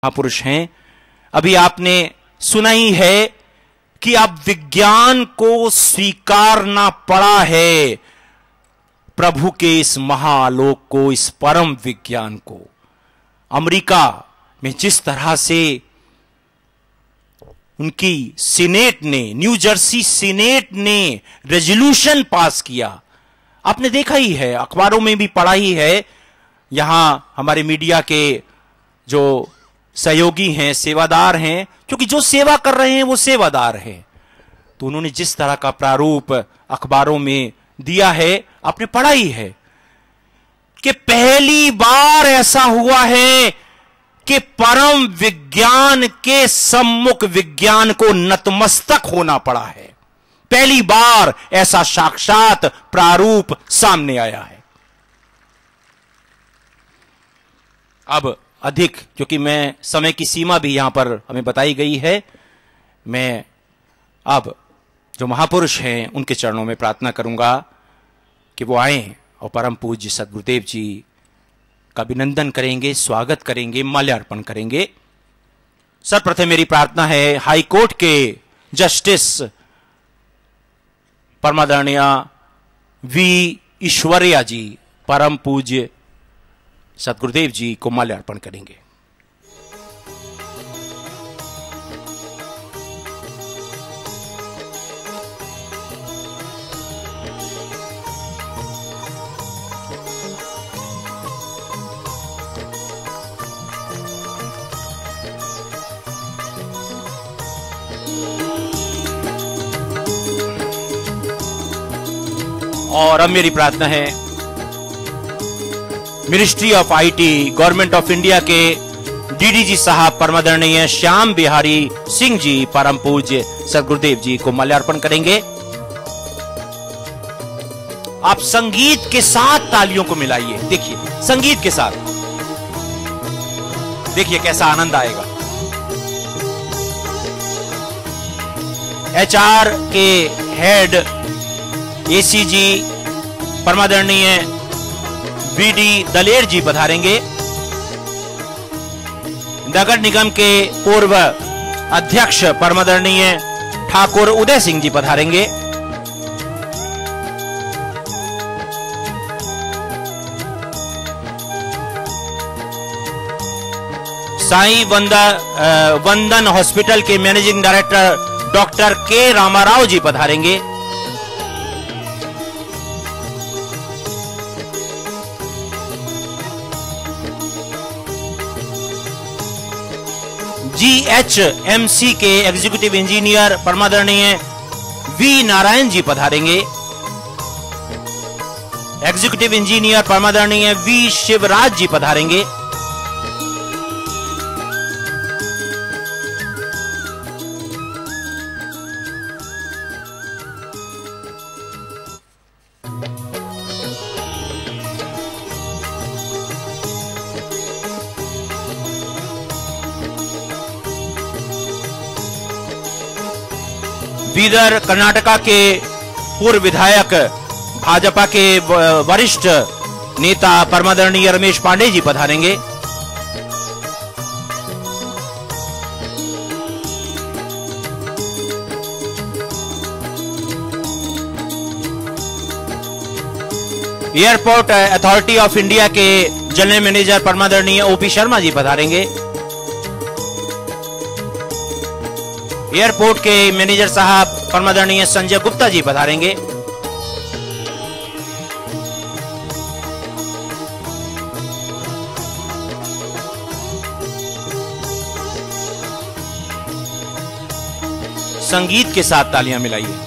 महापुरुष हैं। अभी आपने सुना ही है कि अब विज्ञान को स्वीकारना पड़ा है प्रभु के इस महाआलोक को, इस परम विज्ञान को। अमेरिका में जिस तरह से उनकी सीनेट ने, न्यू जर्सी सीनेट ने रेजोल्यूशन पास किया, आपने देखा ही है, अखबारों में भी पढ़ा ही है। यहां हमारे मीडिया के जो सहयोगी हैं, सेवादार हैं, क्योंकि जो सेवा कर रहे हैं वो सेवादार हैं, तो उन्होंने जिस तरह का प्रारूप अखबारों में दिया है, आपने पढ़ा ही है कि पहली बार ऐसा हुआ है कि परम विज्ञान के सम्मुख विज्ञान को नतमस्तक होना पड़ा है। पहली बार ऐसा साक्षात प्रारूप सामने आया है। अब अधिक, क्योंकि मैं समय की सीमा भी यहां पर हमें बताई गई है, मैं अब जो महापुरुष हैं उनके चरणों में प्रार्थना करूंगा कि वो आए और परम पूज्य सद्गुरुदेव जी का अभिनंदन करेंगे, स्वागत करेंगे, माल्यार्पण करेंगे। सर्वप्रथम मेरी प्रार्थना है हाई कोर्ट के जस्टिस परमादरणीय वी ईश्वरिया जी परम पूज्य सद्गुरुदेव जी को माल्यार्पण करेंगे। और अब मेरी प्रार्थना है ministry of IT, government of India के डीडीजी साहब परमादरणीय श्याम बिहारी सिंह जी परम पूज्य सद्गुरुदेव जी को माल्यार्पण करेंगे। आप संगीत के साथ तालियों को मिलाइए। देखिए, संगीत के साथ देखिए कैसा आनंद आएगा। एचआर के हेड एसीजी परमादरणीय वीडी दलेर जी पधारेंगे। नगर निगम के पूर्व अध्यक्ष परमादरणीय ठाकुर उदय सिंह जी पधारेंगे। साई वंदन हॉस्पिटल के managing director doctor K Ramarao ji पधारेंगे। GHMC के एग्जीक्यूटिव इंजीनियर परमादरणीय वी नारायण जी पधारेंगे। एग्जीक्यूटिव इंजीनियर परमादरणीय वी शिवराज जी पधारेंगे। बीदर कर्नाटका के पूर्व विधायक, भाजपा के वरिष्ठ नेता परमादरणीय रमेश पांडे जी पधारेंगे। एयरपोर्ट अथॉरिटी ऑफ इंडिया के जनरल मैनेजर परमादरणीय ओपी शर्मा जी पधारेंगे। एयरपोर्ट के मैनेजर साहब परमादरणीय संजय गुप्ता जी पधारेंगे। संगीत के साथ तालियां मिलाइए।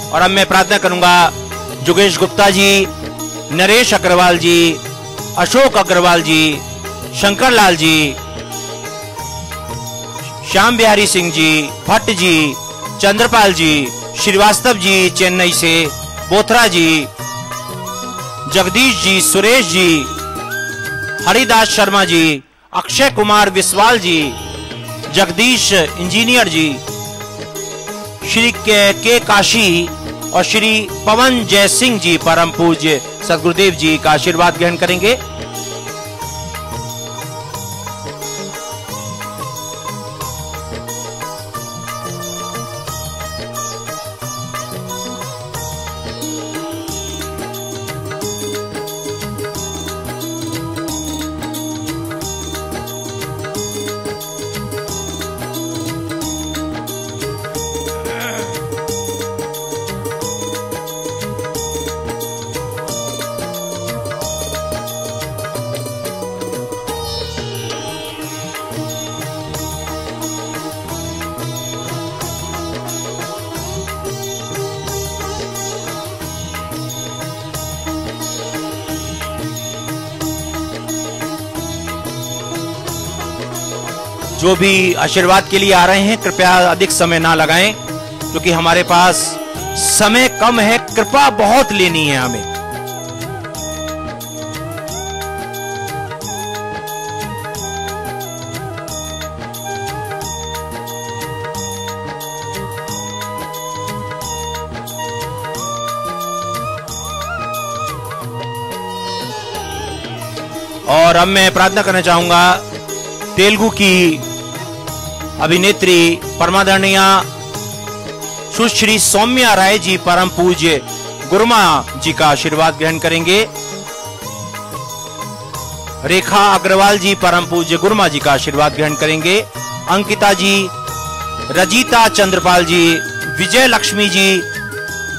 और अब मैं प्रार्थना करूंगा जोगेश गुप्ता जी, नरेश अग्रवाल जी, अशोक अग्रवाल जी, शंकर लाल जी, श्याम बिहारी सिंह जी, भट्ट जी, चंद्रपाल जी, श्रीवास्तव जी चेन्नई से, बोथरा जी, जगदीश जी, सुरेश जी, हरिदास शर्मा जी, अक्षय कुमार विस्वाल जी, जगदीश इंजीनियर जी, श्री के काशी और श्री पवन जय सिंह जी परम पूज्य सदगुरुदेव जी का आशीर्वाद ग्रहण करेंगे। जो भी आशीर्वाद के लिए आ रहे हैं कृपया अधिक समय ना लगाएं, क्योंकि हमारे पास समय कम है, कृपा बहुत लेनी है हमें। और अब मैं प्रार्थना करना चाहूंगा तेलुगु की अभिनेत्री परमादरणीय सुश्री सौम्या राय जी परम पूज्य गुरुमा जी का आशीर्वाद ग्रहण करेंगे। रेखा अग्रवाल जी परम पूज्य गुरुमा जी का आशीर्वाद ग्रहण करेंगे। अंकिता जी, रजीता चंद्रपाल जी, विजय लक्ष्मी जी,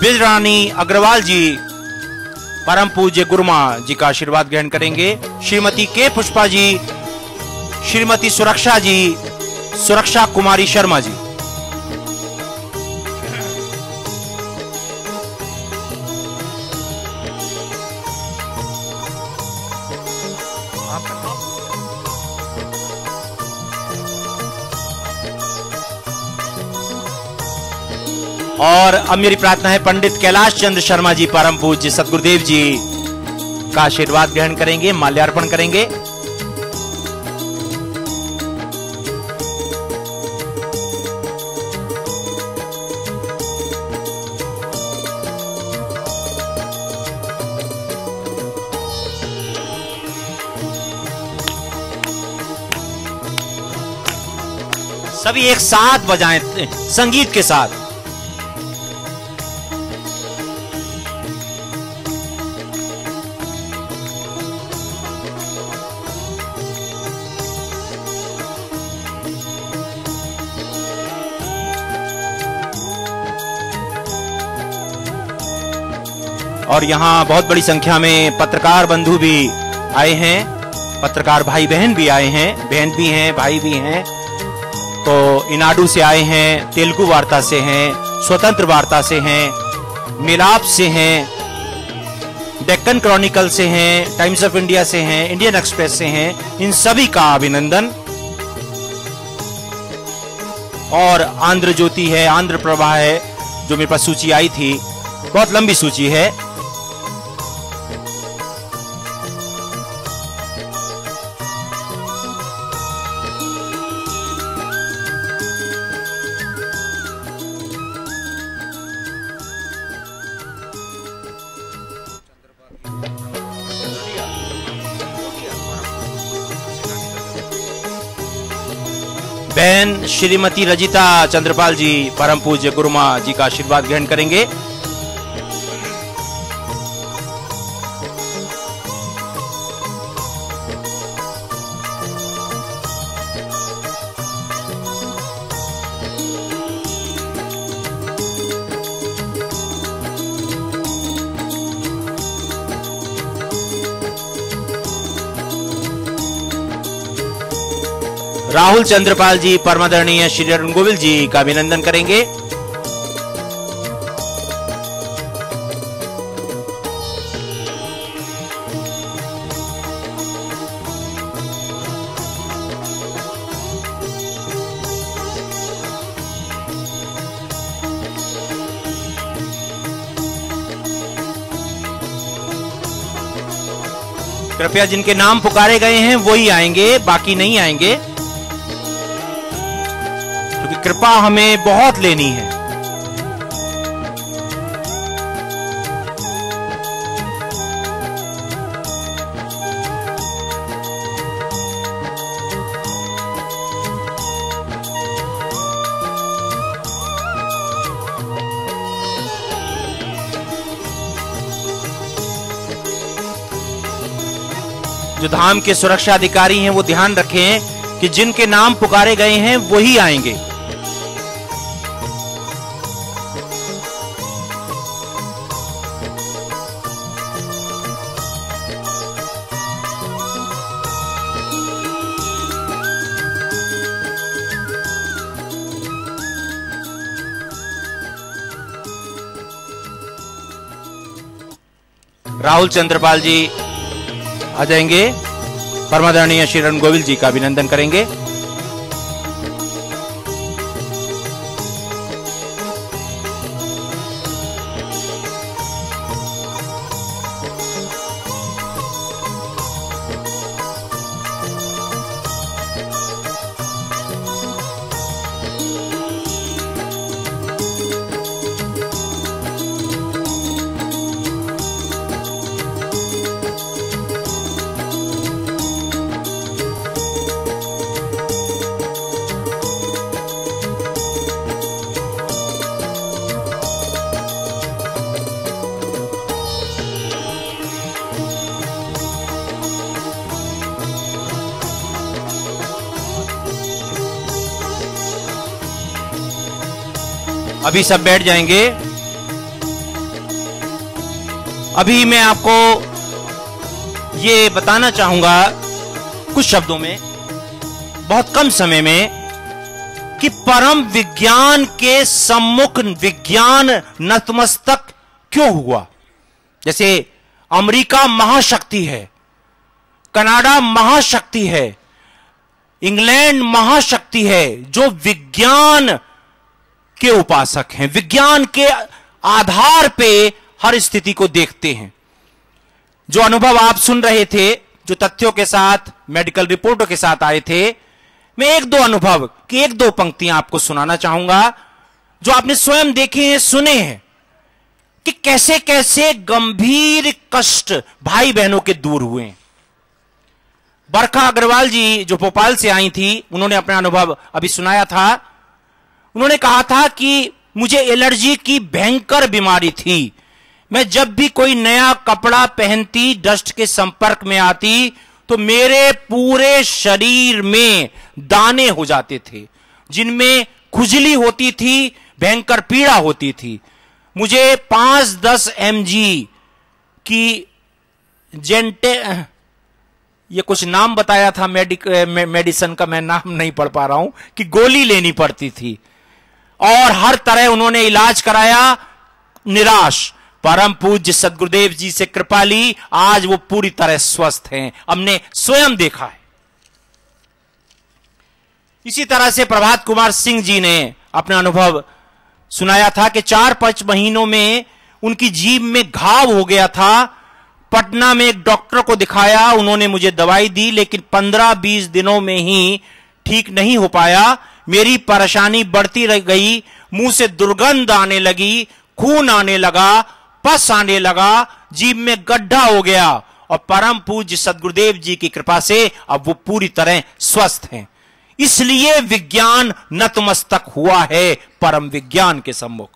बिजरानी अग्रवाल जी परम पूज्य गुरुमा जी का आशीर्वाद ग्रहण करेंगे। श्रीमती के पुष्पा जी, श्रीमती सुरक्षा जी, सुरक्षा कुमारी शर्मा जी। और अब मेरी प्रार्थना है पंडित कैलाश चंद्र शर्मा जी परम पूज्य सतगुरुदेव जी का आशीर्वाद ग्रहण करेंगे, माल्यार्पण करेंगे। सभी एक साथ बजाएं संगीत के साथ। और यहाँ बहुत बड़ी संख्या में पत्रकार बंधु भी आए हैं, पत्रकार भाई बहन भी आए हैं, बहन भी हैं, भाई भी हैं। तो इनाडू से आए हैं, तेलुगु वार्ता से हैं, स्वतंत्र वार्ता से हैं, मिलाप से हैं, डेक्कन क्रॉनिकल से हैं, टाइम्स ऑफ इंडिया से हैं, इंडियन एक्सप्रेस से हैं। इन सभी का अभिनंदन। और आंध्र ज्योति है, आंध्र प्रभा है, जो मेरे पास सूची आई थी, बहुत लंबी सूची है। बहन श्रीमती रजिता चंद्रपाल जी परम पूज्य गुरुमा जी का आशीर्वाद ग्रहण करेंगे। राहुल चंद्रपाल जी परमादरणीय श्री अरुण गोविल जी का अभिनंदन करेंगे। कृपया जिनके नाम पुकारे गए हैं वही आएंगे, बाकी नहीं आएंगे, क्योंकि कृपा हमें बहुत लेनी है। जो धाम के सुरक्षा अधिकारी हैं वो ध्यान रखें कि जिनके नाम पुकारे गए हैं वही आएंगे। राहुल चंद्रपाल जी आ जाएंगे, परमादरणीय श्री अरुण गोविल जी का अभिनंदन करेंगे। अभी सब बैठ जाएंगे। अभी मैं आपको ये बताना चाहूंगा कुछ शब्दों में, बहुत कम समय में, कि परम विज्ञान के सम्मुख विज्ञान नतमस्तक क्यों हुआ। जैसे अमेरिका महाशक्ति है, कनाडा महाशक्ति है, इंग्लैंड महाशक्ति है, जो विज्ञान के उपासक हैं, विज्ञान के आधार पे हर स्थिति को देखते हैं। जो अनुभव आप सुन रहे थे, जो तथ्यों के साथ, मेडिकल रिपोर्टों के साथ आए थे, मैं एक दो अनुभव की एक दो पंक्तियां आपको सुनाना चाहूंगा जो आपने स्वयं देखे हैं, सुने हैं, कि कैसे कैसे गंभीर कष्ट भाई बहनों के दूर हुए। बरखा अग्रवाल जी जो भोपाल से आई थी, उन्होंने अपना अनुभव अभी सुनाया था। उन्होंने कहा था कि मुझे एलर्जी की भयंकर बीमारी थी, मैं जब भी कोई नया कपड़ा पहनती, डस्ट के संपर्क में आती, तो मेरे पूरे शरीर में दाने हो जाते थे, जिनमें खुजली होती थी, भयंकर पीड़ा होती थी। मुझे 5-10 mg की ये कुछ नाम बताया था मेडिसिन का, मैं नाम नहीं पढ़ पा रहा हूं, कि गोली लेनी पड़ती थी, और हर तरह उन्होंने इलाज कराया, निराश। परम पूज्य सद्गुरुदेव जी से कृपा ली, आज वो पूरी तरह स्वस्थ हैं, हमने स्वयं देखा है। इसी तरह से प्रभात कुमार सिंह जी ने अपना अनुभव सुनाया था कि 4-5 महीनों में उनकी जीभ में घाव हो गया था। पटना में एक डॉक्टर को दिखाया, उन्होंने मुझे दवाई दी, लेकिन 15-20 दिनों में ही ठीक नहीं हो पाया। मेरी परेशानी बढ़ती रह गई, मुंह से दुर्गंध आने लगी, खून आने लगा, पस आने लगा, जीभ में गड्ढा हो गया, और परम पूज्य सद्गुरुदेव जी की कृपा से अब वो पूरी तरह स्वस्थ हैं। इसलिए विज्ञान नतमस्तक हुआ है परम विज्ञान के सम्मुख।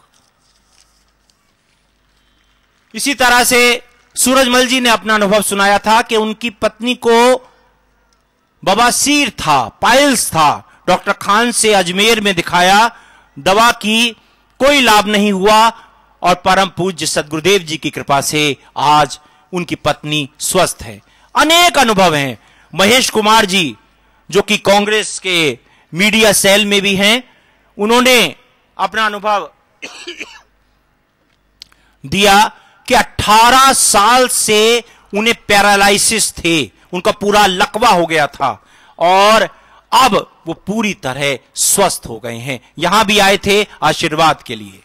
इसी तरह से सूरजमल जी ने अपना अनुभव सुनाया था कि उनकी पत्नी को बवासीर था, पाइल्स था, डॉक्टर खान से अजमेर में दिखाया, दवा की, कोई लाभ नहीं हुआ, और परम पूज्य सद्गुरुदेव जी की कृपा से आज उनकी पत्नी स्वस्थ है। अनेक अनुभव हैं। महेश कुमार जी जो कि कांग्रेस के मीडिया सेल में भी हैं, उन्होंने अपना अनुभव दिया कि 18 साल से उन्हें पैरालिसिस थे, उनका पूरा लकवा हो गया था, और अब वो पूरी तरह स्वस्थ हो गए हैं। यहां भी आए थे आशीर्वाद के लिए।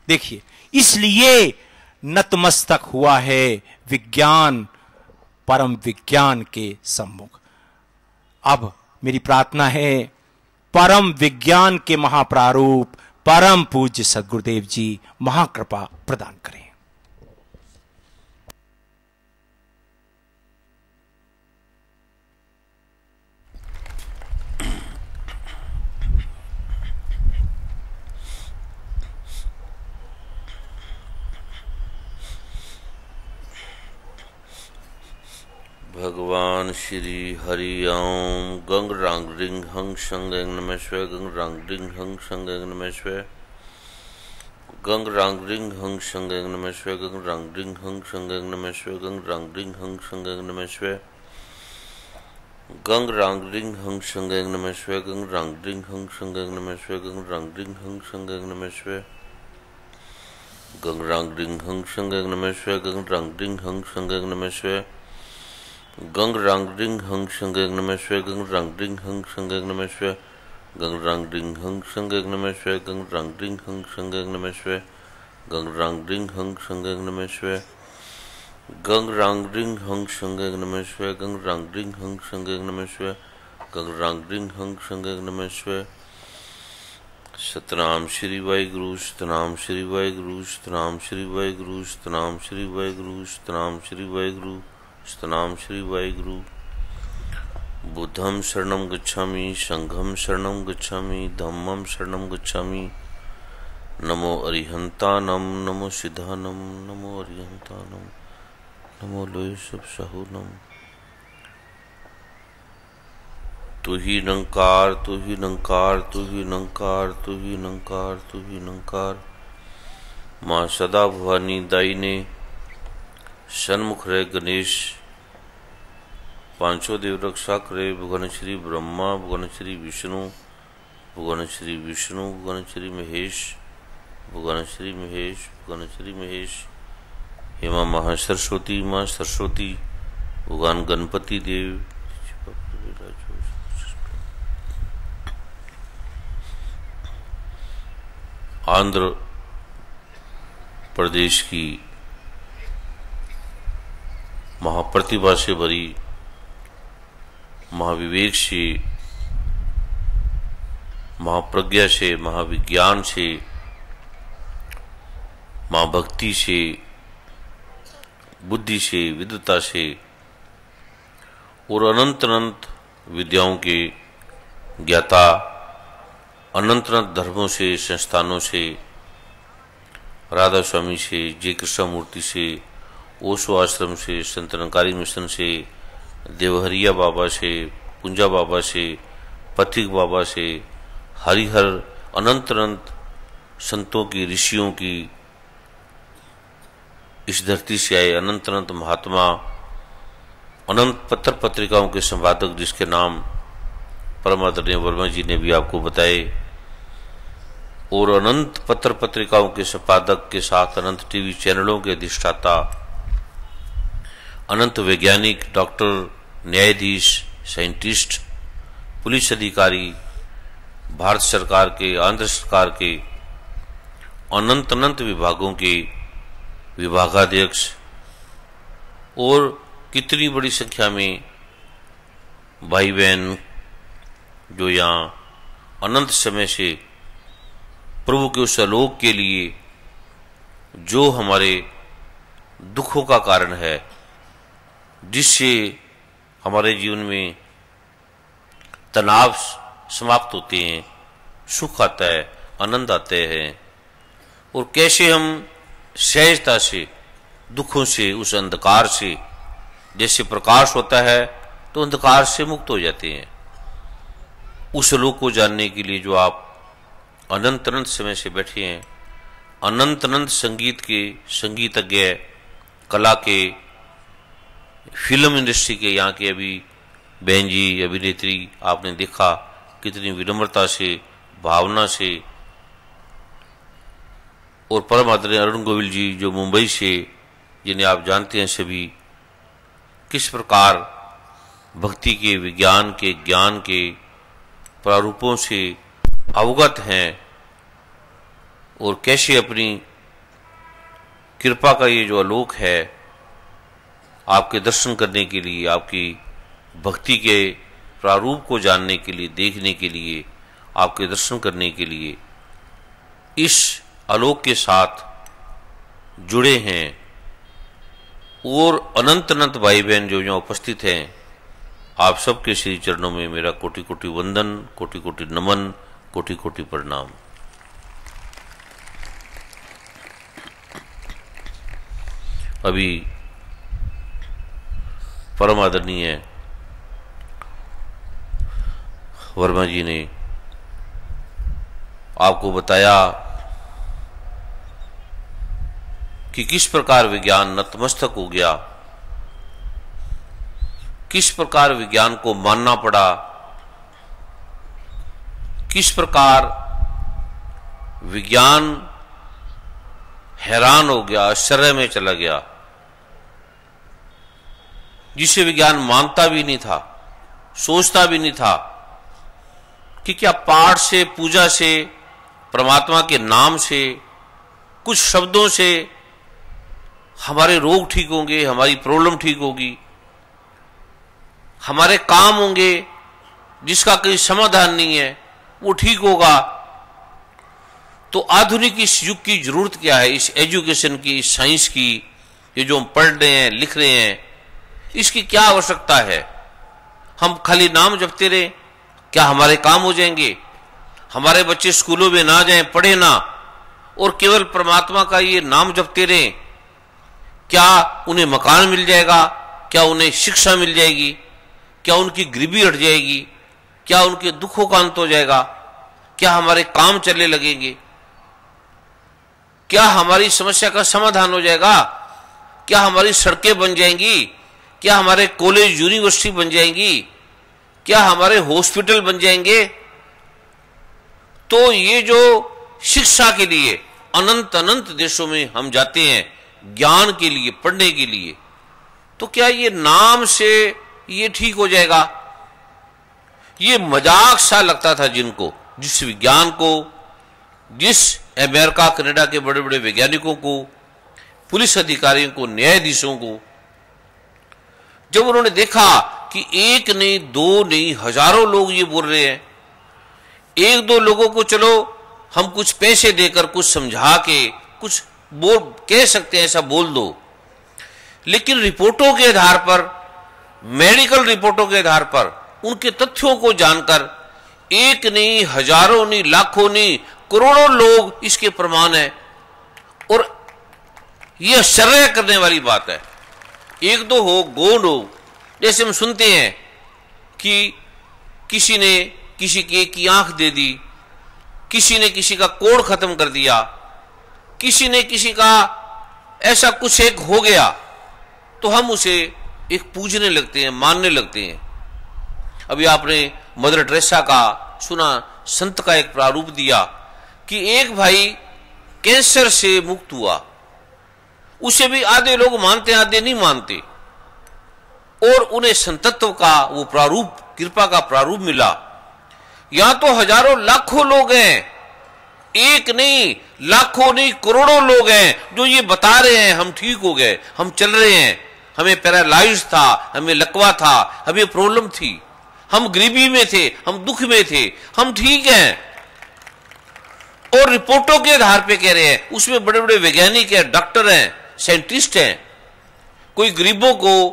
देखिए, इसलिए नतमस्तक हुआ है विज्ञान परम विज्ञान के सम्मुख। अब मेरी प्रार्थना है परम विज्ञान के महाप्रारूप परम पूज्य सद्गुरुदेव जी महाकृपा प्रदान करें। भगवान श्री हरि ओम। गंग रांग रिंग हंग शंग नमः शिवाय। गंग रांग रिंग हंग शंग नमः शिवाय। गंग रांग रिंग हंग शंग नमः शिवाय। गंग रांग रिंग हंग शंग नमः शिवाय। गंग रांग रिंग हंग शंग नमः शिवाय। गंग रांग रिंग हंग शंग नमः शिवाय। गंग रांग रिंग हंग शंग नमः शिवाय। गंग रांग रिंग हंग शंग नमः शिवाय। गंग रांग रिंग हंग शंग नमः शिवाय। गंग रांग रिंग हंग शंग नमः शिवाय। गंग रांग रिंग हंग शंग नमः शिवाय। गंग रांग रिंग हंग शंग नमः शिवाय। गंग रांग रिंग हंग शंग नमः शिवाय। गंग रांग रिंग हंग शंग नमः शिवाय। गंग रांग रिंग हंग शंग नमः शिवाय। गंग रांग रिंग हंग शंग नमः शिवाय। गंग रांग रिंग हंग शंग नमः शिवाय। गंग रांग रिंग हंग शंग नमः शिवाय। सतनाम श्री वाहिगुरु। सतनाम श्री वाहिगुरु। सतनाम श्री वाहिगुरु। सतनाम श्री वाहिगुरु। सतनाम श्री वाहिगुरु। सतनाम श्री वाहिगुरु। बुद्धं शरणं गच्छामि। संघं शरणं गच्छामि। धम्मं शरणं गच्छामि। नमो अरिहंतानम। नमो सिद्धानम। नमो अरिहंतानम। नमो लोय सब साहुनम। तू ही निरंकार, तू ही निरंकार, तू ही निरंकार, तू ही निरंकार, तू ही निरंकार। माँ सदा भवानी दायिने सन्मुख रहे गणेश। पांचों देव रक्षा करे। भगवान श्री ब्रह्मा, भगवान श्री विष्णु, भगवान श्री विष्णु, भगवान श्री महेश, भगवान श्री महेश, भगवान श्री महेश। हे माँ महासरस्वती, माँ सरस्वती, भगवान गणपति देव। आंध्र प्रदेश की महाप्रतिभा से भरी, महाविवेक से, महाप्रज्ञा से, महाविज्ञान से, महाभक्ति से, बुद्धि से, विद्वता से और अनंत अनंत विद्याओं के ज्ञाता, अनंत अनंत धर्मों से, संस्थानों से, राधा स्वामी से, जय कृष्ण मूर्ति से, ओशो आश्रम से, संत निरंकारी मिशन से, देवहरिया बाबा से, पुंजा बाबा से, पथिक बाबा से, हरिहर अनंत अनंत संतों की, ऋषियों की इस धरती से आए अनंत अनंत महात्मा, अनंत पत्र पत्रिकाओं के संपादक जिसके नाम परम आदरणीय वर्मा जी ने भी आपको बताए, और अनंत पत्र पत्रिकाओं के संपादक के साथ अनंत टीवी चैनलों के अधिष्ठाता, अनंत वैज्ञानिक, डॉक्टर, न्यायाधीश, साइंटिस्ट, पुलिस अधिकारी, भारत सरकार के, आंध्र सरकार के अनंत अनंत विभागों के विभागाध्यक्ष और कितनी बड़ी संख्या में भाई बहन जो यहाँ अनंत समय से प्रभु के उस आलोक के लिए जो हमारे दुखों का कारण है, जिससे हमारे जीवन में तनाव समाप्त होते हैं, सुख आता है, आनंद आते हैं, और कैसे हम सहजता से दुखों से, उस अंधकार से, जैसे प्रकाश होता है तो अंधकार से मुक्त हो जाते हैं। उस लोक को जानने के लिए जो आप अनंत अनंत समय से बैठे हैं, अनंत अनंत संगीत के संगीतज्ञ, कला के, फिल्म इंडस्ट्री के यहाँ के अभी बहन जी अभिनेत्री आपने देखा कितनी विनम्रता से, भावना से, और परम आदरणीय अरुण गोविल जी जो मुंबई से, जिन्हें आप जानते हैं सभी, किस प्रकार भक्ति के, विज्ञान के, ज्ञान के प्रारूपों से अवगत हैं, और कैसे अपनी कृपा का ये जो आलोक है आपके दर्शन करने के लिए, आपकी भक्ति के प्रारूप को जानने के लिए, देखने के लिए, आपके दर्शन करने के लिए इस आलोक के साथ जुड़े हैं। और अनंत अनंत भाई बहन जो यहाँ उपस्थित हैं, आप सबके श्री चरणों में मेरा कोटि कोटि वंदन, कोटि कोटि नमन, कोटि कोटि प्रणाम। अभी परम आदरणीय वर्मा जी ने आपको बताया कि किस प्रकार विज्ञान नतमस्तक हो गया, किस प्रकार विज्ञान को मानना पड़ा, किस प्रकार विज्ञान हैरान हो गया, आश्चर्य में चला गया, जिसे विज्ञान मानता भी नहीं था, सोचता भी नहीं था कि क्या पाठ से, पूजा से, परमात्मा के नाम से, कुछ शब्दों से हमारे रोग ठीक होंगे, हमारी प्रॉब्लम ठीक होगी, हमारे काम होंगे जिसका कोई समाधान नहीं है वो ठीक होगा। तो आधुनिक इस युग की जरूरत क्या है, इस एजुकेशन की, इस साइंस की, ये जो हम पढ़ रहे हैं, लिख रहे हैं, इसकी क्या आवश्यकता है? हम खाली नाम जपते रहे, क्या हमारे काम हो जाएंगे? हमारे बच्चे स्कूलों में ना जाएं, पढ़े ना, और केवल परमात्मा का ये नाम जपते रहे, क्या उन्हें मकान मिल जाएगा? क्या उन्हें शिक्षा मिल जाएगी? क्या उनकी गरीबी हट जाएगी? क्या उनके दुखों का अंत हो जाएगा? क्या हमारे काम चलने लगेंगे? क्या हमारी समस्या का समाधान हो जाएगा? क्या हमारी सड़कें बन जाएंगी? क्या हमारे कॉलेज यूनिवर्सिटी बन जाएंगी? क्या हमारे हॉस्पिटल बन जाएंगे? तो ये जो शिक्षा के लिए अनंत अनंत देशों में हम जाते हैं, ज्ञान के लिए, पढ़ने के लिए, तो क्या ये नाम से ये ठीक हो जाएगा? ये मजाक सा लगता था जिनको, जिस विज्ञान को, जिस अमेरिका कनाडा के बड़े बड़े वैज्ञानिकों को, पुलिस अधिकारियों को, न्यायाधीशों को, जब उन्होंने देखा कि एक नहीं, दो नहीं, हजारों लोग ये बोल रहे हैं, एक दो लोगों को चलो हम कुछ पैसे देकर, कुछ समझा के, कुछ बोल कह सकते हैं, ऐसा बोल दो, लेकिन रिपोर्टों के आधार पर, मेडिकल रिपोर्टों के आधार पर, उनके तथ्यों को जानकर एक नहीं, हजारों नहीं, लाखों नहीं, करोड़ों लोग इसके प्रमाण हैं। और यह आश्चर्य करने वाली बात है, एक दो हो, गौण हो, जैसे हम सुनते हैं कि किसी ने किसी की एक आंख दे दी, किसी ने किसी का कोढ़ खत्म कर दिया, किसी ने किसी का ऐसा कुछ एक हो गया, तो हम उसे एक पूजने लगते हैं, मानने लगते हैं। अभी आपने मदर टेरेसा का सुना, संत का एक प्रारूप दिया कि एक भाई कैंसर से मुक्त हुआ, उसे भी आधे लोग मानते, आधे नहीं मानते, और उन्हें संतत्व का वो प्रारूप, कृपा का प्रारूप मिला। यहां तो हजारों लाखों लोग हैं, एक नहीं, लाखों नहीं, करोड़ों लोग हैं जो ये बता रहे हैं हम ठीक हो गए, हम चल रहे हैं, हमें पैरालाइज था, हमें लकवा था, हमें प्रॉब्लम थी, हम गरीबी में थे, हम दुख में थे, हम ठीक हैं। और रिपोर्टों के आधार पे कह रहे हैं, उसमें बड़े बड़े वैज्ञानिक हैं, डॉक्टर हैं, साइंटिस्ट हैं। कोई गरीबों को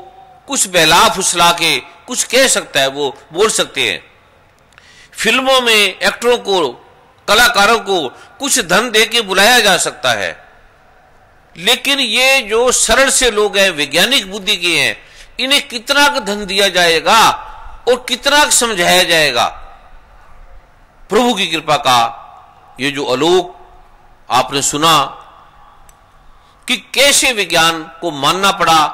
कुछ बहला फुसला के कुछ कह सकता है, वो बोल सकते हैं। फिल्मों में एक्टरों को, कलाकारों को कुछ धन दे के बुलाया जा सकता है, लेकिन ये जो सरल से लोग हैं, वैज्ञानिक बुद्धि के हैं, इन्हें कितना धन दिया जाएगा और कितना समझाया जाएगा? प्रभु की कृपा का ये जो आलोक आपने सुना कि कैसे विज्ञान को मानना पड़ा,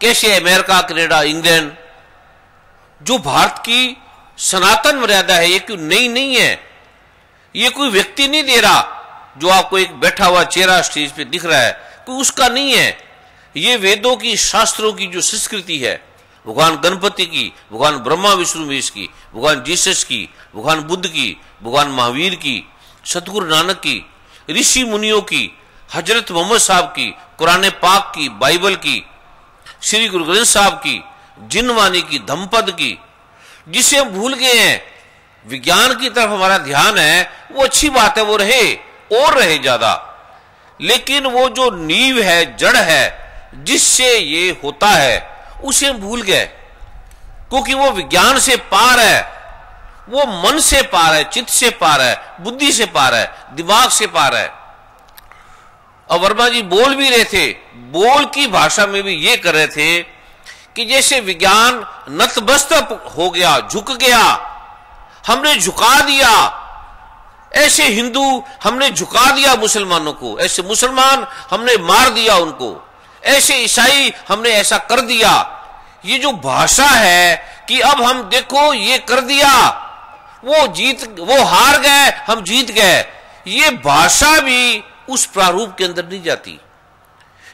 कैसे अमेरिका, कनाडा, इंग्लैंड, जो भारत की सनातन मर्यादा है, ये कोई नई नहीं है, ये कोई व्यक्ति नहीं दे रहा जो आपको एक बैठा हुआ चेहरा स्टेज पे दिख रहा है, कोई उसका नहीं है। ये वेदों की, शास्त्रों की जो संस्कृति है, भगवान गणपति की, भगवान ब्रह्मा विष्णु महेश की, भगवान जीसस की, भगवान बुद्ध की, भगवान महावीर की, सतगुरु नानक की, ऋषि मुनियों की, हजरत मोहम्मद साहब की, कुरान पाक की, बाइबल की, श्री गुरु ग्रंथ साहब की, जिनवानी की, धम्मपद की, जिसे हम भूल गए हैं। विज्ञान की तरफ हमारा ध्यान है, वो अच्छी बात है, वो रहे और रहे ज्यादा, लेकिन वो जो नींव है, जड़ है, जिससे ये होता है, उसे हम भूल गए, क्योंकि वो विज्ञान से पार है, वो मन से पार है, चित्त से पार है, बुद्धि से पार है, दिमाग से पार है। अब वर्मा जी बोल भी रहे थे, बोल की भाषा में भी ये कर रहे थे कि जैसे विज्ञान नतमस्तक हो गया, झुक गया, हमने झुका दिया, ऐसे हिंदू हमने झुका दिया मुसलमानों को, ऐसे मुसलमान हमने मार दिया उनको, ऐसे ईसाई हमने ऐसा कर दिया। ये जो भाषा है कि अब हम देखो ये कर दिया, वो हार गए, हम जीत गए, ये भाषा भी उस प्रारूप के अंदर नहीं जाती।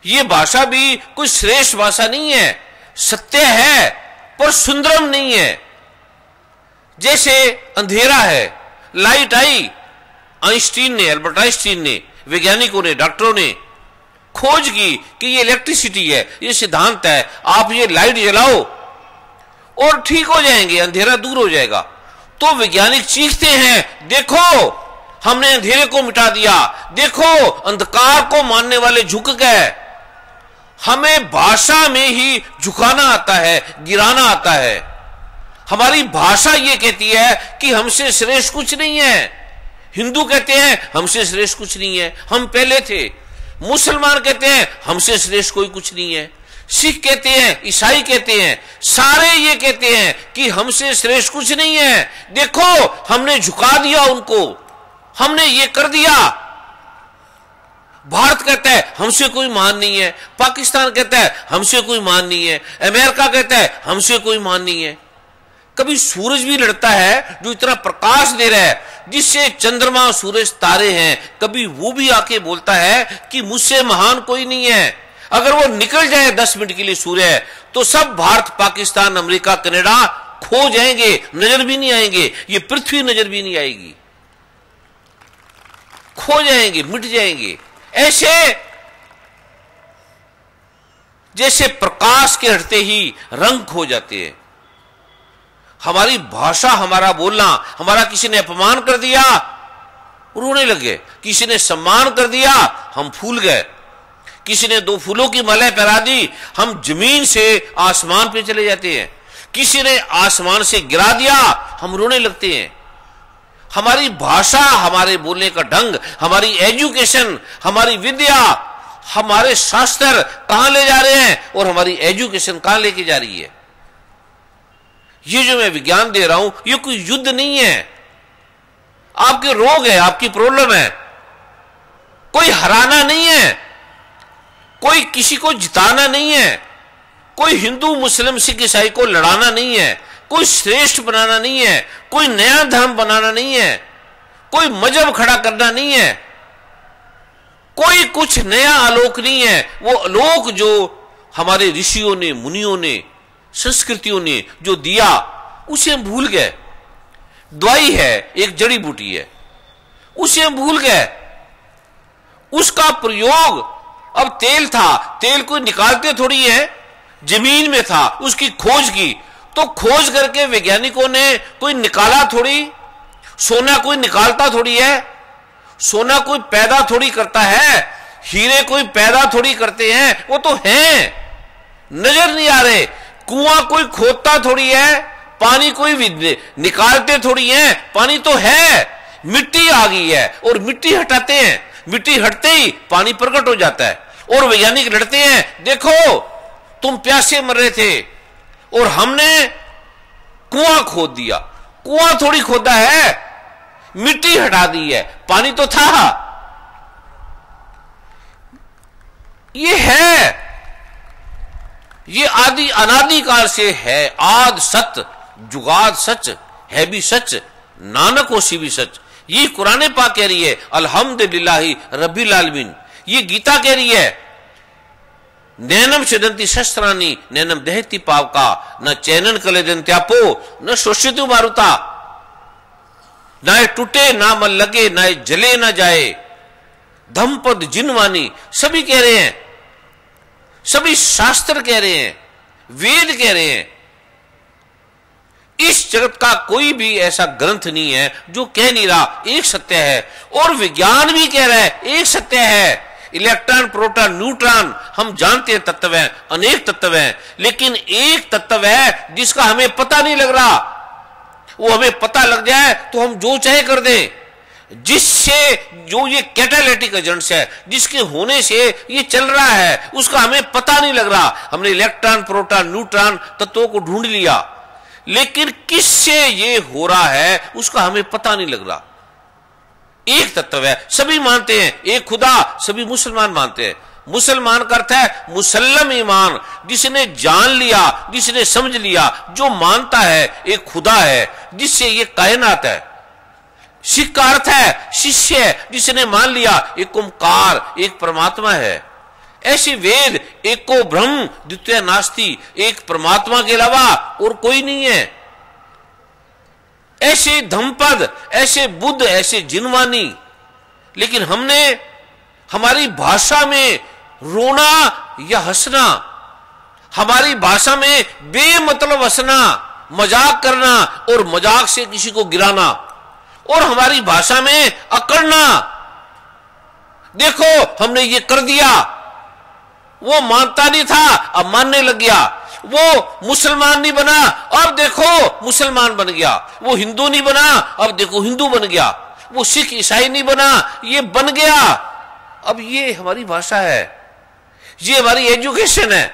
ये भाषा भी कोई श्रेष्ठ भाषा नहीं है, सत्य है पर सुंदरम नहीं है। जैसे अंधेरा है, लाइट आई, आइंस्टीन ने, अल्बर्ट आइंस्टीन ने, वैज्ञानिकों ने, डॉक्टरों ने खोज की कि ये इलेक्ट्रिसिटी है, ये सिद्धांत है, आप ये लाइट जलाओ और ठीक हो जाएंगे, अंधेरा दूर हो जाएगा। तो वैज्ञानिक चीखते हैं, देखो हमने अंधेरे को मिटा दिया, देखो अंधकार को मानने वाले झुक गए। हमें भाषा में ही झुकाना आता है, गिराना आता है। हमारी भाषा ये कहती है कि हमसे श्रेष्ठ कुछ नहीं है। हिंदू कहते हैं हमसे श्रेष्ठ कुछ नहीं है, हम पहले थे। मुसलमान कहते हैं हमसे श्रेष्ठ कोई कुछ नहीं है। सिख कहते हैं, ईसाई कहते हैं, सारे ये कहते हैं कि हमसे श्रेष्ठ कुछ नहीं है। देखो हमने झुका दिया उनको, हमने ये कर दिया। भारत कहता है हमसे कोई मान नहीं है, पाकिस्तान कहता है हमसे कोई मान नहीं है, अमेरिका कहता है हमसे कोई मान नहीं है। कभी सूरज भी लड़ता है जो इतना प्रकाश दे रहा है, जिससे चंद्रमा, सूरज, तारे हैं, कभी वो भी आके बोलता है कि मुझसे महान कोई नहीं है। अगर वो निकल जाए 10 मिनट के लिए सूर्य, तो सब भारत, पाकिस्तान, अमेरिका, कनाडा खो जाएंगे, नजर भी नहीं आएंगे, ये पृथ्वी नजर भी नहीं आएगी, खो जाएंगे, मिट जाएंगे। ऐसे जैसे प्रकाश के हटते ही रंग खो जाते हैं। हमारी भाषा, हमारा बोलना, हमारा किसी ने अपमान कर दिया, रोने लगे, किसी ने सम्मान कर दिया, हम फूल गए, किसी ने 2 फूलों की मालाएं पहना दी, हम जमीन से आसमान पे चले जाते हैं, किसी ने आसमान से गिरा दिया, हम रोने लगते हैं। हमारी भाषा, हमारे बोलने का ढंग, हमारी एजुकेशन, हमारी विद्या, हमारे शास्त्र कहां ले जा रहे हैं और हमारी एजुकेशन कहां लेके जा रही है। ये जो मैं विज्ञान दे रहा हूं, ये कोई युद्ध नहीं है, आपके रोग है, आपकी प्रॉब्लम है। कोई हराना नहीं है, कोई किसी को जिताना नहीं है, कोई हिंदू, मुस्लिम, सिख, ईसाई को लड़ाना नहीं है, कोई श्रेष्ठ बनाना नहीं है, कोई नया धर्म बनाना नहीं है, कोई मजहब खड़ा करना नहीं है, कोई कुछ नया आलोक नहीं है। वो आलोक जो हमारे ऋषियों ने, मुनियों ने, संस्कृतियों ने जो दिया, उसे हम भूल गए। दवाई है, एक जड़ी बूटी है, उसे हम भूल गए। उसका प्रयोग, अब तेल था, तेल कोई निकालते थोड़ी है, जमीन में था, उसकी खोज की, तो खोज करके वैज्ञानिकों ने कोई निकाला थोड़ी। सोना कोई निकालता थोड़ी है, सोना कोई पैदा थोड़ी करता है, हीरे कोई पैदा थोड़ी करते हैं, वो तो हैं, नजर नहीं आ रहे। कुआं कोई खोदता थोड़ी है, पानी कोई निकालते थोड़ी है, पानी तो है। मिट्टी आ गई है और मिट्टी हटाते हैं, मिट्टी हटते ही पानी प्रकट हो जाता है। और वैज्ञानिक लड़ते हैं, देखो तुम प्यासे मर रहे थे और हमने कुआं खोद दिया। कुआं थोड़ी खोदा है, मिट्टी हटा दी है, पानी तो था। ये है, ये आदि अनादि काल से है। आद सत्य, जुगाद सच, है भी सच, नानक होशी भी सच। ये कुरान पाक कह रही है, अल्हम्दुलिल्लाहि रब्बिल आलमीन। ये गीता कह रही है, नैनम छदंती शस्त्रानी नैनम दहती पावका, न चैनन कलेदन त्यापो न शोषितु मारुता। ना ये टूटे ना मन लगे, ना ये जले ना जाए, धमपद जिनवानी। सभी कह रहे हैं, सभी शास्त्र कह रहे हैं, वेद कह रहे हैं। इस जगत का कोई भी ऐसा ग्रंथ नहीं है जो कह नहीं रहा एक सत्य है, और विज्ञान भी कह रहा है एक सत्य है। इलेक्ट्रॉन, प्रोटॉन, न्यूट्रॉन हम जानते हैं तत्व हैं, अनेक तत्व हैं, लेकिन एक तत्व है जिसका हमें पता नहीं लग रहा। वो हमें पता लग जाए तो हम जो चाहे कर दें, जिससे जो ये कैटालिटिक एजेंट्स है, जिसके होने से ये चल रहा है, उसका हमें पता नहीं लग रहा। हमने इलेक्ट्रॉन, प्रोटॉन, न्यूट्रॉन तत्वों को ढूंढ लिया, लेकिन किससे ये हो रहा है उसका हमें पता नहीं लग रहा। एक तत्व है, सभी मानते हैं एक खुदा, सभी मुसलमान मानते हैं। मुसलमान का अर्थ है मुसल्लम ईमान, जिसने जान लिया, जिसने समझ लिया, जो मानता है एक खुदा है जिससे ये कायनात है। सिख का अर्थ है शिष्य, जिसने मान लिया एक ओंकार, एक परमात्मा है। ऐसे वेद एको ब्रह्म द्वितीय नास्ति, एक परमात्मा के अलावा और कोई नहीं है। ऐसे धम्मपद, ऐसे बुद्ध, ऐसे जिनवानी, लेकिन हमने हमारी भाषा में रोना या हंसना, हमारी भाषा में बेमतलब हंसना, मजाक करना और मजाक से किसी को गिराना, और हमारी भाषा में अकड़ना। देखो हमने ये कर दिया, वो मानता नहीं था अब मानने लग गया। वो मुसलमान नहीं बना, अब देखो मुसलमान बन गया। वो हिंदू नहीं बना, अब देखो हिंदू बन गया। वो सिख ईसाई नहीं बना, ये बन गया। अब ये हमारी भाषा है, ये हमारी एजुकेशन है।